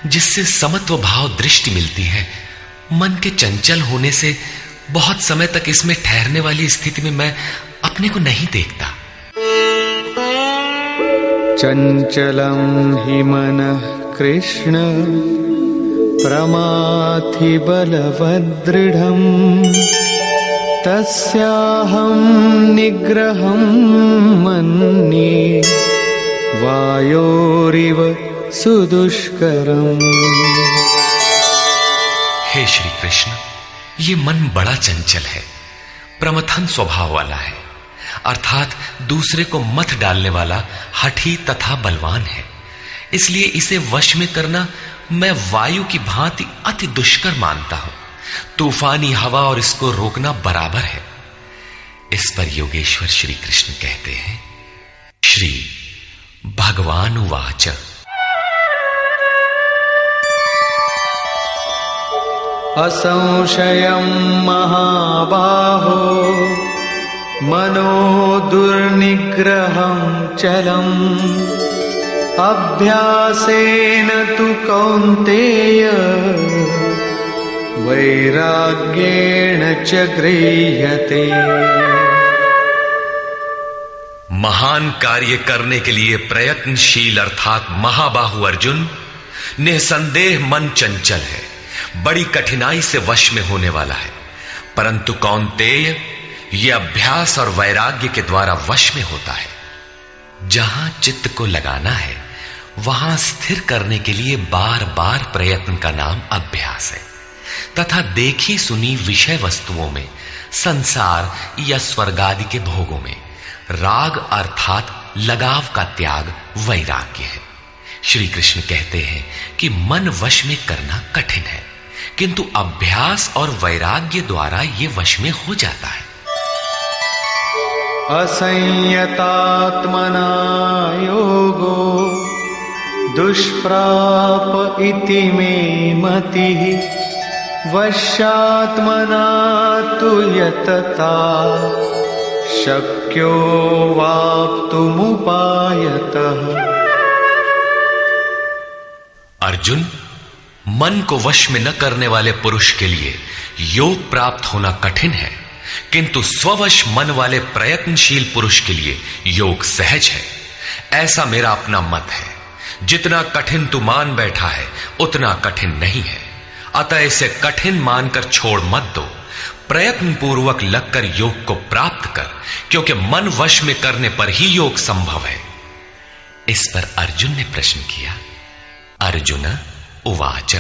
[SPEAKER 1] जिससे समत्व भाव दृष्टि मिलती है, मन के चंचल होने से बहुत समय तक इसमें ठहरने वाली स्थिति में मैं अपने को नहीं देखता।
[SPEAKER 2] चंचलं हि मनः कृष्ण प्रमाथि बलवदृढम् तस्याहं निग्रहं मन्ये वायोरिव सुदुष्करम्।
[SPEAKER 1] हे श्री कृष्ण, ये मन बड़ा चंचल है, प्रमथन स्वभाव वाला है, अर्थात दूसरे को मत डालने वाला हठी तथा बलवान है। इसलिए इसे वश में करना मैं वायु की भांति अति दुष्कर मानता हूं। तूफानी हवा और इसको रोकना बराबर है। इस पर योगेश्वर श्री कृष्ण कहते हैं, श्री भगवान उवाच
[SPEAKER 2] असंशयं महाबाहो मनो दुर्निग्रहं चलम् अभ्यासेन तु कौन्तेय वैराग्येण च गृह्यते।
[SPEAKER 1] महान कार्य करने के लिए प्रयत्नशील अर्थात महाबाहु अर्जुन, निसंदेह मन चंचल है, बड़ी कठिनाई से वश में होने वाला है, परंतु कौन्तेय यह अभ्यास और वैराग्य के द्वारा वश में होता है। जहां चित्त को लगाना है वहां स्थिर करने के लिए बार बार प्रयत्न का नाम अभ्यास है, तथा देखी सुनी विषय वस्तुओं में, संसार या स्वर्ग आदि के भोगों में राग अर्थात लगाव का त्याग वैराग्य है। श्री कृष्ण कहते हैं कि मन वश में करना कठिन है, किंतु अभ्यास और वैराग्य द्वारा यह वश में हो जाता है।
[SPEAKER 2] असंयतात्मना योगो दुष्प्राप इति मे मतिः वश्यात्मना तु यतता शक्यो वाप्तुमुपायतः।
[SPEAKER 1] अर्जुन, मन को वश में न करने वाले पुरुष के लिए योग प्राप्त होना कठिन है, किंतु स्ववश मन वाले प्रयत्नशील पुरुष के लिए योग सहज है। ऐसा मेरा अपना मत है। जितना कठिन तू मान बैठा है उतना कठिन नहीं है, अतः इसे कठिन मानकर छोड़ मत दो। प्रयत्न पूर्वक लगकर योग को प्राप्त कर, क्योंकि मन वश में करने पर ही योग संभव है। इस पर अर्जुन ने प्रश्न किया। अर्जुन उवाच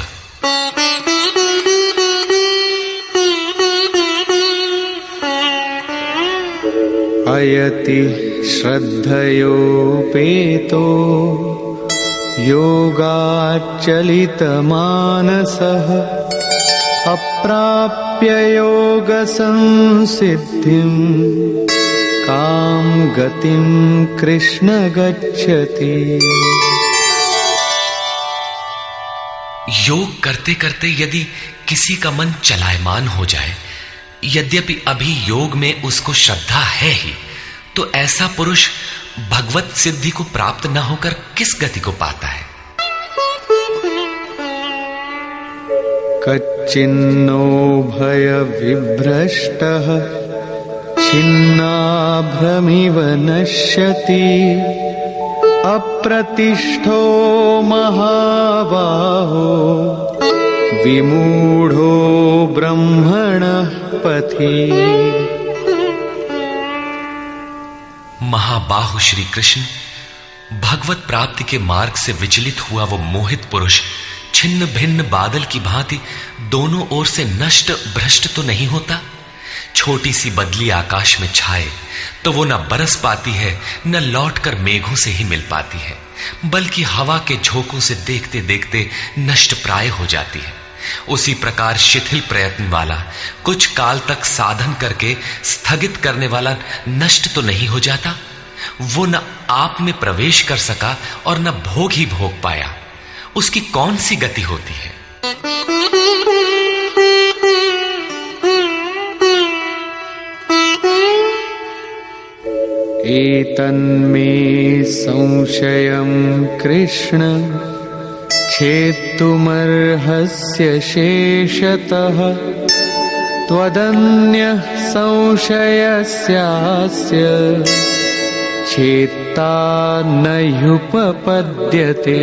[SPEAKER 2] अयति श्रद्धयोपेतो योगाच्चलितमानसः अप्राप्य योगसंसिद्धिं कां गतिं कृष्ण गच्छति।
[SPEAKER 1] योग करते करते यदि किसी का मन चलायमान हो जाए, यद्यपि अभी योग में उसको श्रद्धा है ही, तो ऐसा पुरुष भगवत सिद्धि को प्राप्त न होकर किस गति को पाता है?
[SPEAKER 2] कच्चिन्नो भय विभ्रष्टः छिन्नाभ्रमिव नश्यति अप्रतिष्ठो महाबाहो विमूढ़ो ब्रह्मणः पथि।
[SPEAKER 1] महाबाहु श्री कृष्ण भगवत प्राप्ति के मार्ग से विचलित हुआ वो मोहित पुरुष छिन्न भिन्न बादल की भांति दोनों ओर से नष्ट भ्रष्ट तो नहीं होता। छोटी सी बदली आकाश में छाए तो वो न बरस पाती है, न लौटकर मेघों से ही मिल पाती है, बल्कि हवा के झोंकों से देखते देखते नष्ट प्राय हो जाती है। उसी प्रकार शिथिल प्रयत्न वाला, कुछ काल तक साधन करके स्थगित करने वाला नष्ट तो नहीं हो जाता। वो न आप में प्रवेश कर सका और न भोग ही भोग पाया, उसकी कौन सी गति होती है?
[SPEAKER 2] एतन्मे संशयं कृष्ण छेत्तुमर्हस्य शेषतः त्वदन्यः संशयस्यास्य छेत्ता न ह्युपपद्यते।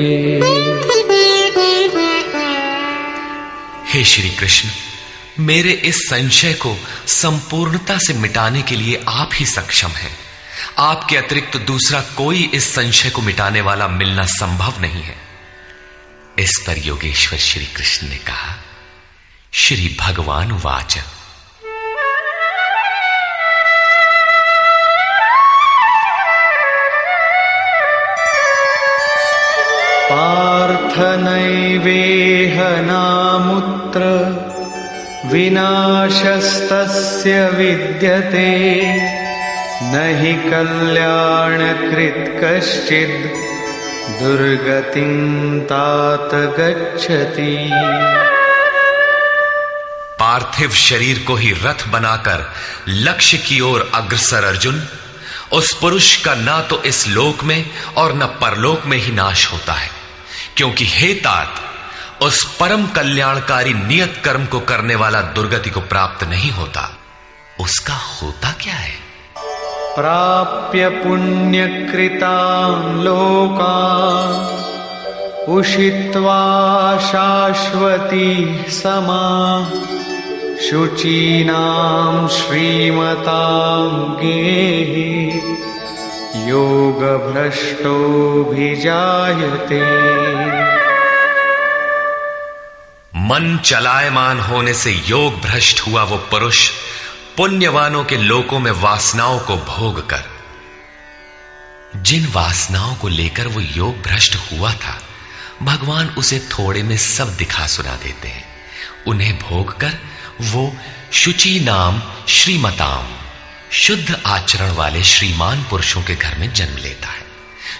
[SPEAKER 1] हे श्री कृष्ण, मेरे इस संशय को संपूर्णता से मिटाने के लिए आप ही सक्षम हैं। आपके अतिरिक्त दूसरा कोई इस संशय को मिटाने वाला मिलना संभव नहीं है। इस पर योगेश्वर श्री कृष्ण ने कहा। श्री भगवान वाच
[SPEAKER 2] पार्थ नैवेह नामुत्र विनाशस्तस्य विद्यते न हि कल्याणकृत् कश्चिद् दुर्गतिं तात गच्छति।
[SPEAKER 1] पार्थिव शरीर को ही रथ बनाकर लक्ष्य की ओर अग्रसर अर्जुन, उस पुरुष का ना तो इस लोक में और न परलोक में ही नाश होता है, क्योंकि हे तात, उस परम कल्याणकारी नियत कर्म को करने वाला दुर्गति को प्राप्त नहीं होता। उसका होता क्या है?
[SPEAKER 2] प्राप्य पुण्यकृतान् लोकान् उषित्वा शाश्वती समाः शुचीनां श्रीमतां गेहि योगभ्रष्टोऽभिजायते।
[SPEAKER 1] मन चलायमान होने से योग भ्रष्ट हुआ वो पुरुष पुण्यवानों के लोकों में वासनाओं को भोग कर, जिन वासनाओं को लेकर वो योग भ्रष्ट हुआ था, भगवान उसे थोड़े में सब दिखा सुना देते हैं। उन्हें भोग कर वो शुचि नाम श्रीमताम, शुद्ध आचरण वाले श्रीमान पुरुषों के घर में जन्म लेता है।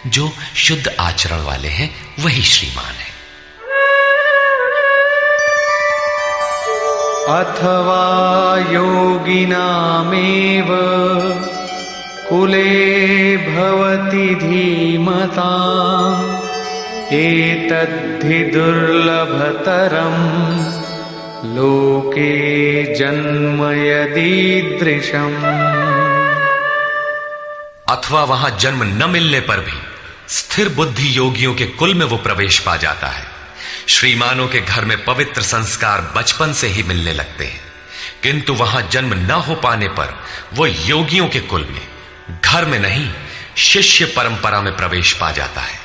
[SPEAKER 1] जो शुद्ध आचरण वाले हैं वही श्रीमान है।
[SPEAKER 2] अथवा योगिनामेव कुले भवति धीमताम् एतद्धि दुर्लभतरम् लोके जन्म यदीदृशम्।
[SPEAKER 1] अथवा वहां जन्म न मिलने पर भी स्थिर बुद्धि योगियों के कुल में वो प्रवेश पा जाता है। श्रीमानों के घर में पवित्र संस्कार बचपन से ही मिलने लगते हैं, किंतु वहां जन्म न हो पाने पर वो योगियों के कुल में, घर में नहीं, शिष्य परंपरा में प्रवेश पा जाता है।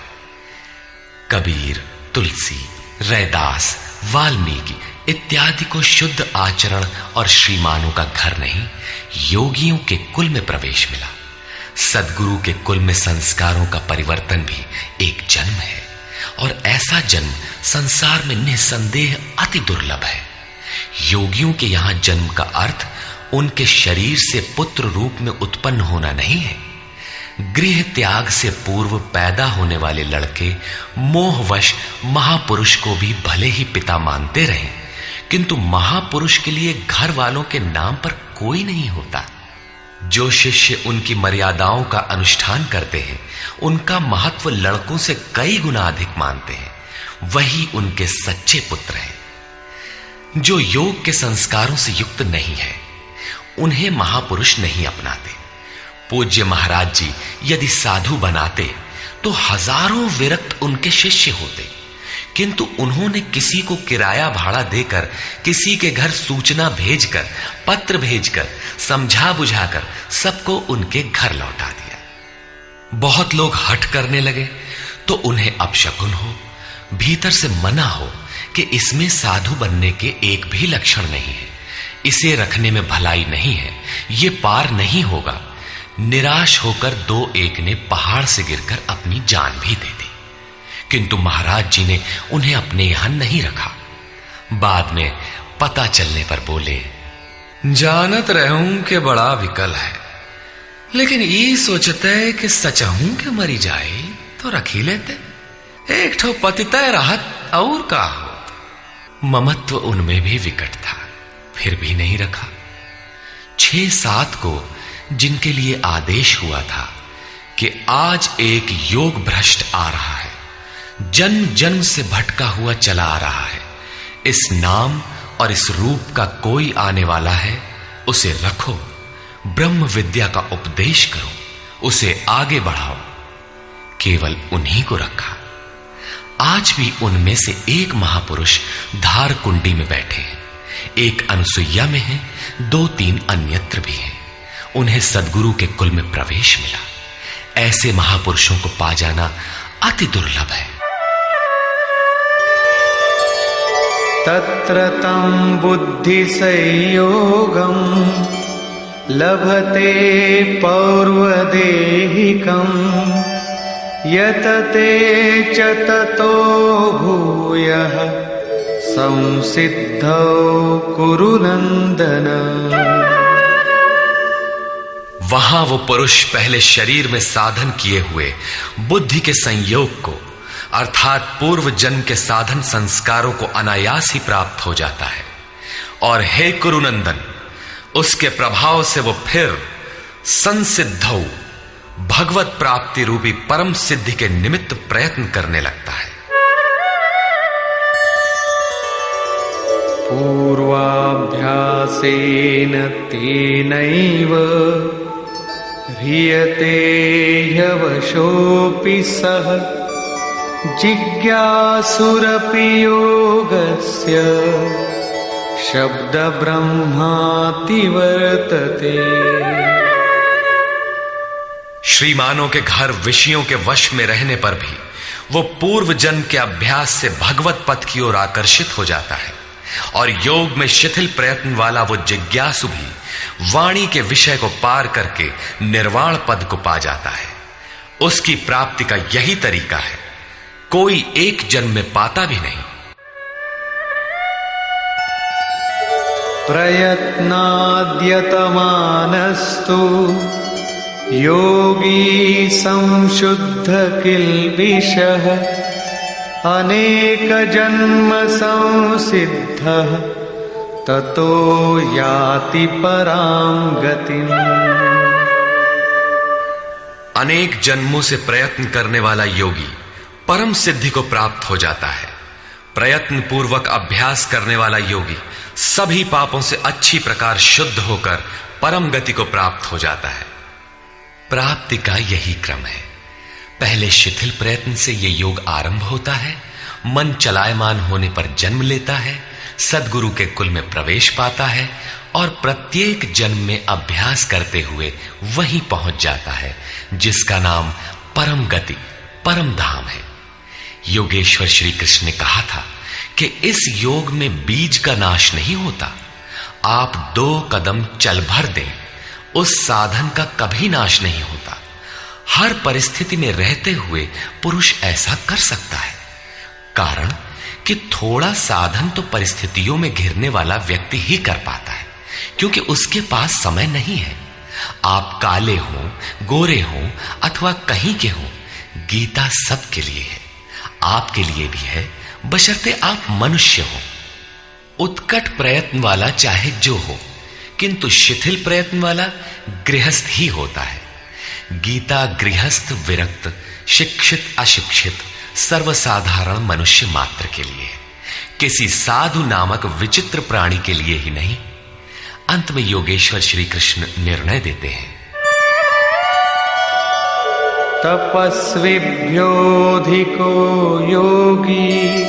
[SPEAKER 1] कबीर, तुलसी, रैदास, वाल्मीकि इत्यादि को शुद्ध आचरण और श्रीमानों का घर नहीं, योगियों के कुल में प्रवेश मिला। सद्गुरु के कुल में संस्कारों का परिवर्तन भी एक जन्म है, और ऐसा जन्म संसार में निसंदेह अति दुर्लभ है। योगियों के यहां जन्म का अर्थ उनके शरीर से पुत्र रूप में उत्पन्न होना नहीं है। गृह त्याग से पूर्व पैदा होने वाले लड़के मोहवश महापुरुष को भी भले ही पिता मानते रहे, किंतु महापुरुष के लिए घर वालों के नाम पर कोई नहीं होता। जो शिष्य उनकी मर्यादाओं का अनुष्ठान करते हैं, उनका महत्व लड़कों से कई गुना अधिक मानते हैं, वही उनके सच्चे पुत्र हैं। जो योग के संस्कारों से युक्त नहीं है, उन्हें महापुरुष नहीं अपनाते। पूज्य महाराज जी यदि साधु बनाते तो हजारों विरक्त उनके शिष्य होते, किंतु उन्होंने किसी को किराया भाड़ा देकर, किसी के घर सूचना भेजकर, पत्र भेजकर, समझा बुझाकर सबको उनके घर लौटा दिया। बहुत लोग हठ करने लगे तो उन्हें अपशकुन हो, भीतर से मना हो कि इसमें साधु बनने के एक भी लक्षण नहीं है, इसे रखने में भलाई नहीं है, ये पार नहीं होगा। निराश होकर दो एक ने पहाड़ से गिरकर अपनी जान भी दे दी, किंतु महाराज जी ने उन्हें अपने यहां नहीं रखा। बाद में पता चलने पर बोले, जानत रहूं कि बड़ा विकल है, लेकिन ये सोचते है कि सचहूं के मरी जाए तो रखी लेते, एक ठो पतितय राहत और का हो। ममत्व उनमें भी विकट था, फिर भी नहीं रखा। 6-7 को जिनके लिए आदेश हुआ था कि आज एक योग भ्रष्ट आ रहा है, जन्म जन्म से भटका हुआ चला आ रहा है, इस नाम और इस रूप का कोई आने वाला है, उसे रखो, ब्रह्म विद्या का उपदेश करो, उसे आगे बढ़ाओ। केवल उन्हीं को रखा। आज भी उनमें से एक महापुरुष धार कुंडी में बैठे हैं, एक अनसुईया में है, 2-3 अन्यत्र भी हैं। उन्हें सद्गुरु के कुल में प्रवेश मिला। ऐसे महापुरुषों को पा जाना अति दुर्लभ है।
[SPEAKER 2] तत्र तं बुद्धि संयोगं लभते पौर्वदेहिकं यतते च ततो भूयः संसिद्धौ कुरु नंदन।
[SPEAKER 1] वहां वो पुरुष पहले शरीर में साधन किए हुए बुद्धि के संयोग को, अर्थात पूर्व जन्म के साधन संस्कारों को अनायास ही प्राप्त हो जाता है, और हे कुरुनंदन, उसके प्रभाव से वो फिर संसिद्धौ, भगवत प्राप्ति रूपी परम सिद्धि के निमित्त प्रयत्न करने लगता है।
[SPEAKER 2] पूर्वाभ्यासेन तेनैव ह्रियते ह्यवशोऽपि सः जिज्ञासुरपि योगस्य शब्द ब्रह्माति वर्तते।
[SPEAKER 1] श्रीमानों के घर विषयों के वश में रहने पर भी वो पूर्व जन्म के अभ्यास से भगवत पथ की ओर आकर्षित हो जाता है, और योग में शिथिल प्रयत्न वाला वो जिज्ञासु भी वाणी के विषय को पार करके निर्वाण पद को पा जाता है। उसकी प्राप्ति का यही तरीका है, कोई एक जन्म में पाता भी नहीं।
[SPEAKER 2] प्रयत्नाद्यतमानस्तु योगी संशुद्ध किल्बिषः अनेक जन्म संसिद्धः ततो याति परां गतिम्।
[SPEAKER 1] अनेक जन्मों से प्रयत्न करने वाला योगी परम सिद्धि को प्राप्त हो जाता है। प्रयत्न पूर्वक अभ्यास करने वाला योगी सभी पापों से अच्छी प्रकार शुद्ध होकर परम गति को प्राप्त हो जाता है। प्राप्ति का यही क्रम है। पहले शिथिल प्रयत्न से यह योग आरंभ होता है, मन चलायमान होने पर जन्म लेता है, सद्गुरु के कुल में प्रवेश पाता है और प्रत्येक जन्म में अभ्यास करते हुए वहीं पहुंच जाता है जिसका नाम परम गति, परम धाम है। योगेश्वर श्री कृष्ण ने कहा था कि इस योग में बीज का नाश नहीं होता। आप 2 कदम चल भर दें, उस साधन का कभी नाश नहीं होता। हर परिस्थिति में रहते हुए पुरुष ऐसा कर सकता है, कारण कि थोड़ा साधन तो परिस्थितियों में घिरने वाला व्यक्ति ही कर पाता है, क्योंकि उसके पास समय नहीं है। आप काले हो, गोरे हो अथवा कहीं के हो, गीता सबके लिए है, आपके लिए भी है, बशर्ते आप मनुष्य हो। उत्कट प्रयत्न वाला चाहे जो हो, किंतु शिथिल प्रयत्न वाला गृहस्थ ही होता है। गीता गृहस्थ, विरक्त, शिक्षित, अशिक्षित, सर्वसाधारण मनुष्य मात्र के लिए है, किसी साधु नामक विचित्र प्राणी के लिए ही नहीं। अंत में योगेश्वर श्री कृष्ण निर्णय देते हैं,
[SPEAKER 2] तपस्विभ्योऽधिको योगी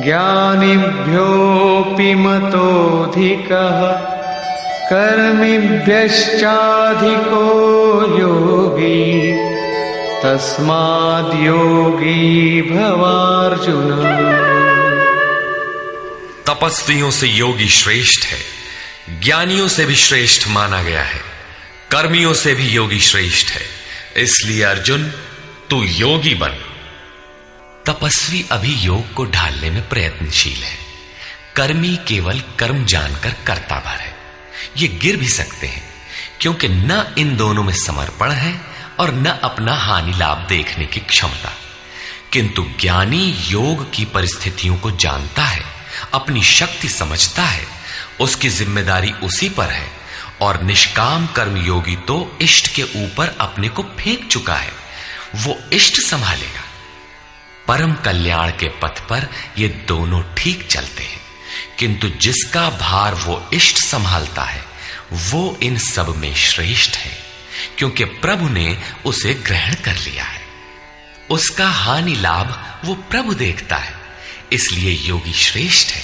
[SPEAKER 2] ज्ञानिभ्योऽपि मतोऽधिकः कर्मिभ्यश्चाधिको योगी तस्माद्योगी भवार्जुन।
[SPEAKER 1] तपस्वियों से योगी श्रेष्ठ है, ज्ञानियों से भी श्रेष्ठ माना गया है, कर्मियों से भी योगी श्रेष्ठ है। इसलिए अर्जुन, तू योगी बन। तपस्वी अभी योग को ढालने में प्रयत्नशील है, कर्मी केवल कर्म जानकर करता भर है। ये गिर भी सकते हैं, क्योंकि न इन दोनों में समर्पण है और न अपना हानि लाभ देखने की क्षमता। किंतु ज्ञानी योग की परिस्थितियों को जानता है, अपनी शक्ति समझता है, उसकी जिम्मेदारी उसी पर है, और निष्काम कर्म योगी तो इष्ट के ऊपर अपने को फेंक चुका है, वो इष्ट संभालेगा। परम कल्याण के पथ पर ये दोनों ठीक चलते हैं, किंतु जिसका भार वो इष्ट संभालता है वो इन सब में श्रेष्ठ है, क्योंकि प्रभु ने उसे ग्रहण कर लिया है। उसका हानि लाभ वो प्रभु देखता है, इसलिए योगी श्रेष्ठ है।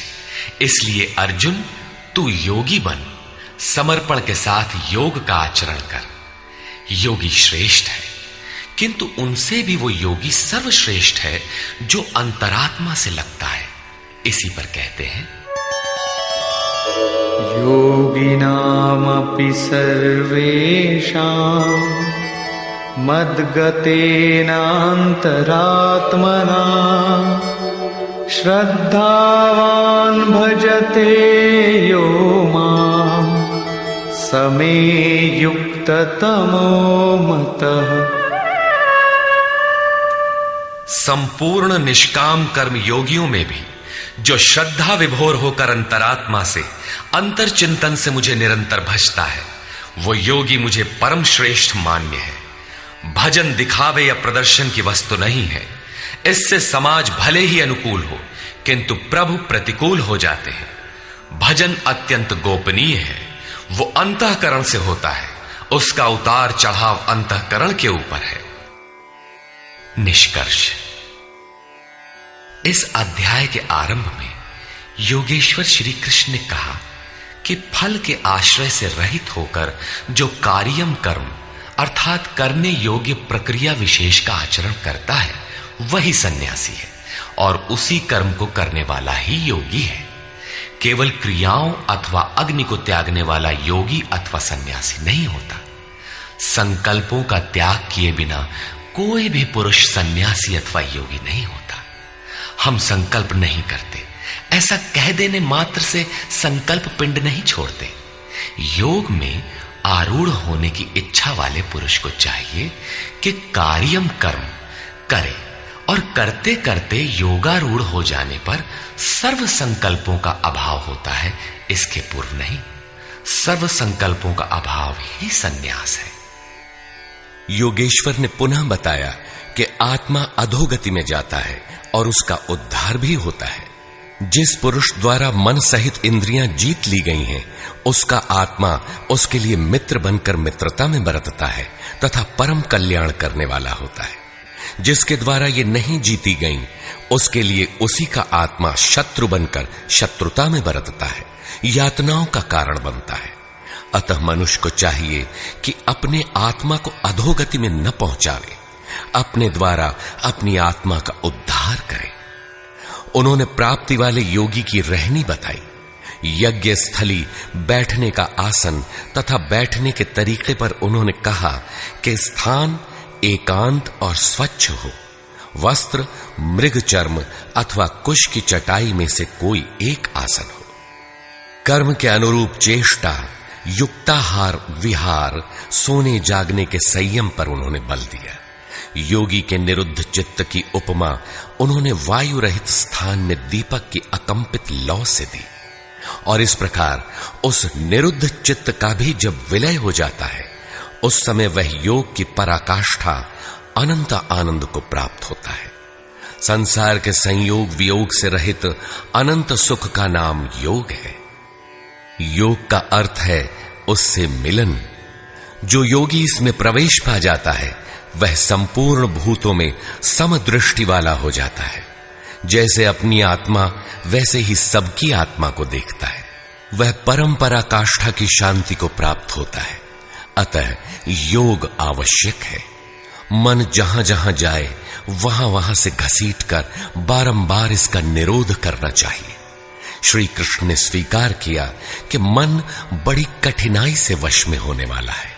[SPEAKER 1] इसलिए अर्जुन, तू योगी बन, समर्पण के साथ योग का आचरण कर। योगी श्रेष्ठ है, किंतु उनसे भी वो योगी सर्वश्रेष्ठ है जो अंतरात्मा से लगता है। इसी पर कहते हैं,
[SPEAKER 2] योगिनामपि सर्वेषां मद्गतेनान्तरात्मना श्रद्धावान् भजते यो मां समे युक्ततमो मतः।
[SPEAKER 1] संपूर्ण निष्काम कर्म योगियों में भी जो श्रद्धा विभोर होकर अंतरात्मा से, अंतर चिंतन से मुझे निरंतर भजता है, वो योगी मुझे परम श्रेष्ठ मान्य है। भजन दिखावे या प्रदर्शन की वस्तु नहीं है। इससे समाज भले ही अनुकूल हो, किंतु प्रभु प्रतिकूल हो जाते हैं। भजन अत्यंत गोपनीय है, वो अंतःकरण से होता है, उसका उतार चढ़ाव अंतःकरण के ऊपर है। निष्कर्ष, इस अध्याय के आरंभ में योगेश्वर श्री कृष्ण ने कहा कि फल के आश्रय से रहित होकर जो कार्यम कर्म अर्थात करने योग्य प्रक्रिया विशेष का आचरण करता है वही सन्यासी है, और उसी कर्म को करने वाला ही योगी है। केवल क्रियाओं अथवा अग्नि को त्यागने वाला योगी अथवा सन्यासी नहीं होता। संकल्पों का त्याग किए बिना कोई भी पुरुष सन्यासी अथवा योगी नहीं होता। हम संकल्प नहीं करते, ऐसा कह देने मात्र से संकल्प पिंड नहीं छोड़ते। योग में आरूढ़ होने की इच्छा वाले पुरुष को चाहिए कि कार्यम कर्म करे, और करते करते योगारूढ़ हो जाने पर सर्व संकल्पों का अभाव होता है, इसके पूर्व नहीं। सर्व संकल्पों का अभाव ही संन्यास है।
[SPEAKER 3] योगेश्वर ने पुनः बताया कि आत्मा अधोगति में जाता है और उसका उद्धार भी होता है। जिस पुरुष द्वारा मन सहित इंद्रियां जीत ली गई हैं, उसका आत्मा उसके लिए मित्र बनकर मित्रता में बरतता है तथा परम कल्याण करने वाला होता है। जिसके द्वारा ये नहीं जीती गई, उसके लिए उसी का आत्मा शत्रु बनकर शत्रुता में बरतता है, यातनाओं का कारण बनता है। अतः मनुष्य को चाहिए कि अपने आत्मा को अधोगति में न पहुंचावे, अपने द्वारा अपनी आत्मा का उद्धार करे। उन्होंने प्राप्ति वाले योगी की रहनी बताई। यज्ञ स्थली, बैठने का आसन तथा बैठने के तरीके पर उन्होंने कहा कि स्थान एकांत और स्वच्छ हो, वस्त्र मृग चर्म अथवा कुश की चटाई में से कोई एक आसन हो। कर्म के अनुरूप चेष्टा, युक्ताहार विहार, सोने जागने के संयम पर उन्होंने बल दिया। योगी के निरुद्ध चित्त की उपमा उन्होंने वायु रहित स्थान में दीपक की अकंपित लौ से दी, और इस प्रकार उस निरुद्ध चित्त का भी जब विलय हो जाता है, उस समय वह योग की पराकाष्ठा अनंत आनंद को प्राप्त होता है। संसार के संयोग वियोग से रहित अनंत सुख का नाम योग है। योग का अर्थ है उससे मिलन। जो योगी इसमें प्रवेश पा जाता है, वह संपूर्ण भूतों में समदृष्टि वाला हो जाता है। जैसे अपनी आत्मा वैसे ही सबकी आत्मा को देखता है। वह परम पराकाष्ठा की शांति को प्राप्त होता है। अतः योग आवश्यक है। मन जहां जहां जाए वहां वहां से घसीटकर बारंबार इसका निरोध करना चाहिए। श्री कृष्ण ने स्वीकार किया कि मन बड़ी कठिनाई से वश में होने वाला है,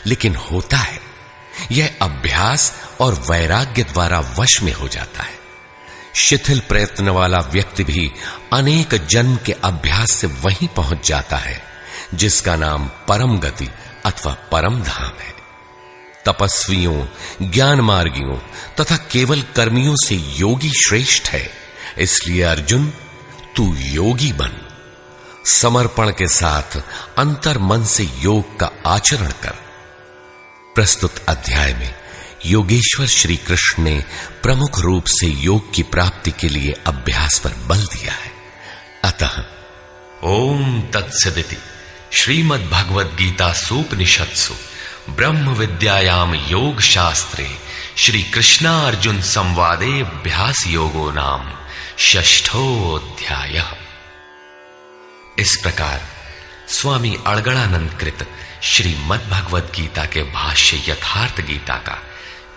[SPEAKER 3] लेकिन होता है। यह अभ्यास और वैराग्य द्वारा वश में हो जाता है। शिथिल प्रयत्न वाला व्यक्ति भी अनेक जन्म के अभ्यास से वहीं पहुंच जाता है, जिसका नाम परम गति अथवा परम धाम है। तपस्वियों, ज्ञान मार्गियों तथा केवल कर्मियों से योगी श्रेष्ठ है। इसलिए अर्जुन, तू योगी बन। समर्पण के साथ अंतर मन से योग का आचरण कर। प्रस्तुत अध्याय में योगेश्वर श्री कृष्ण ने प्रमुख रूप से योग की प्राप्ति के लिए अभ्यास पर बल दिया है। अतः
[SPEAKER 1] ओम तत्सदिति श्रीमद् भगवद गीता सूपनिषत्सु ब्रह्म विद्यायाम योग शास्त्रे श्री कृष्णा अर्जुन संवादे अभ्यास योगो नाम षष्ठोऽध्यायः। इस प्रकार स्वामी अड़गड़ानंद कृत श्रीमद् भगवद गीता के भाष्य यथार्थ गीता का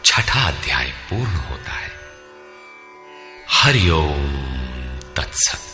[SPEAKER 1] छठा अध्याय पूर्ण होता है। हरि ओम तत्सत।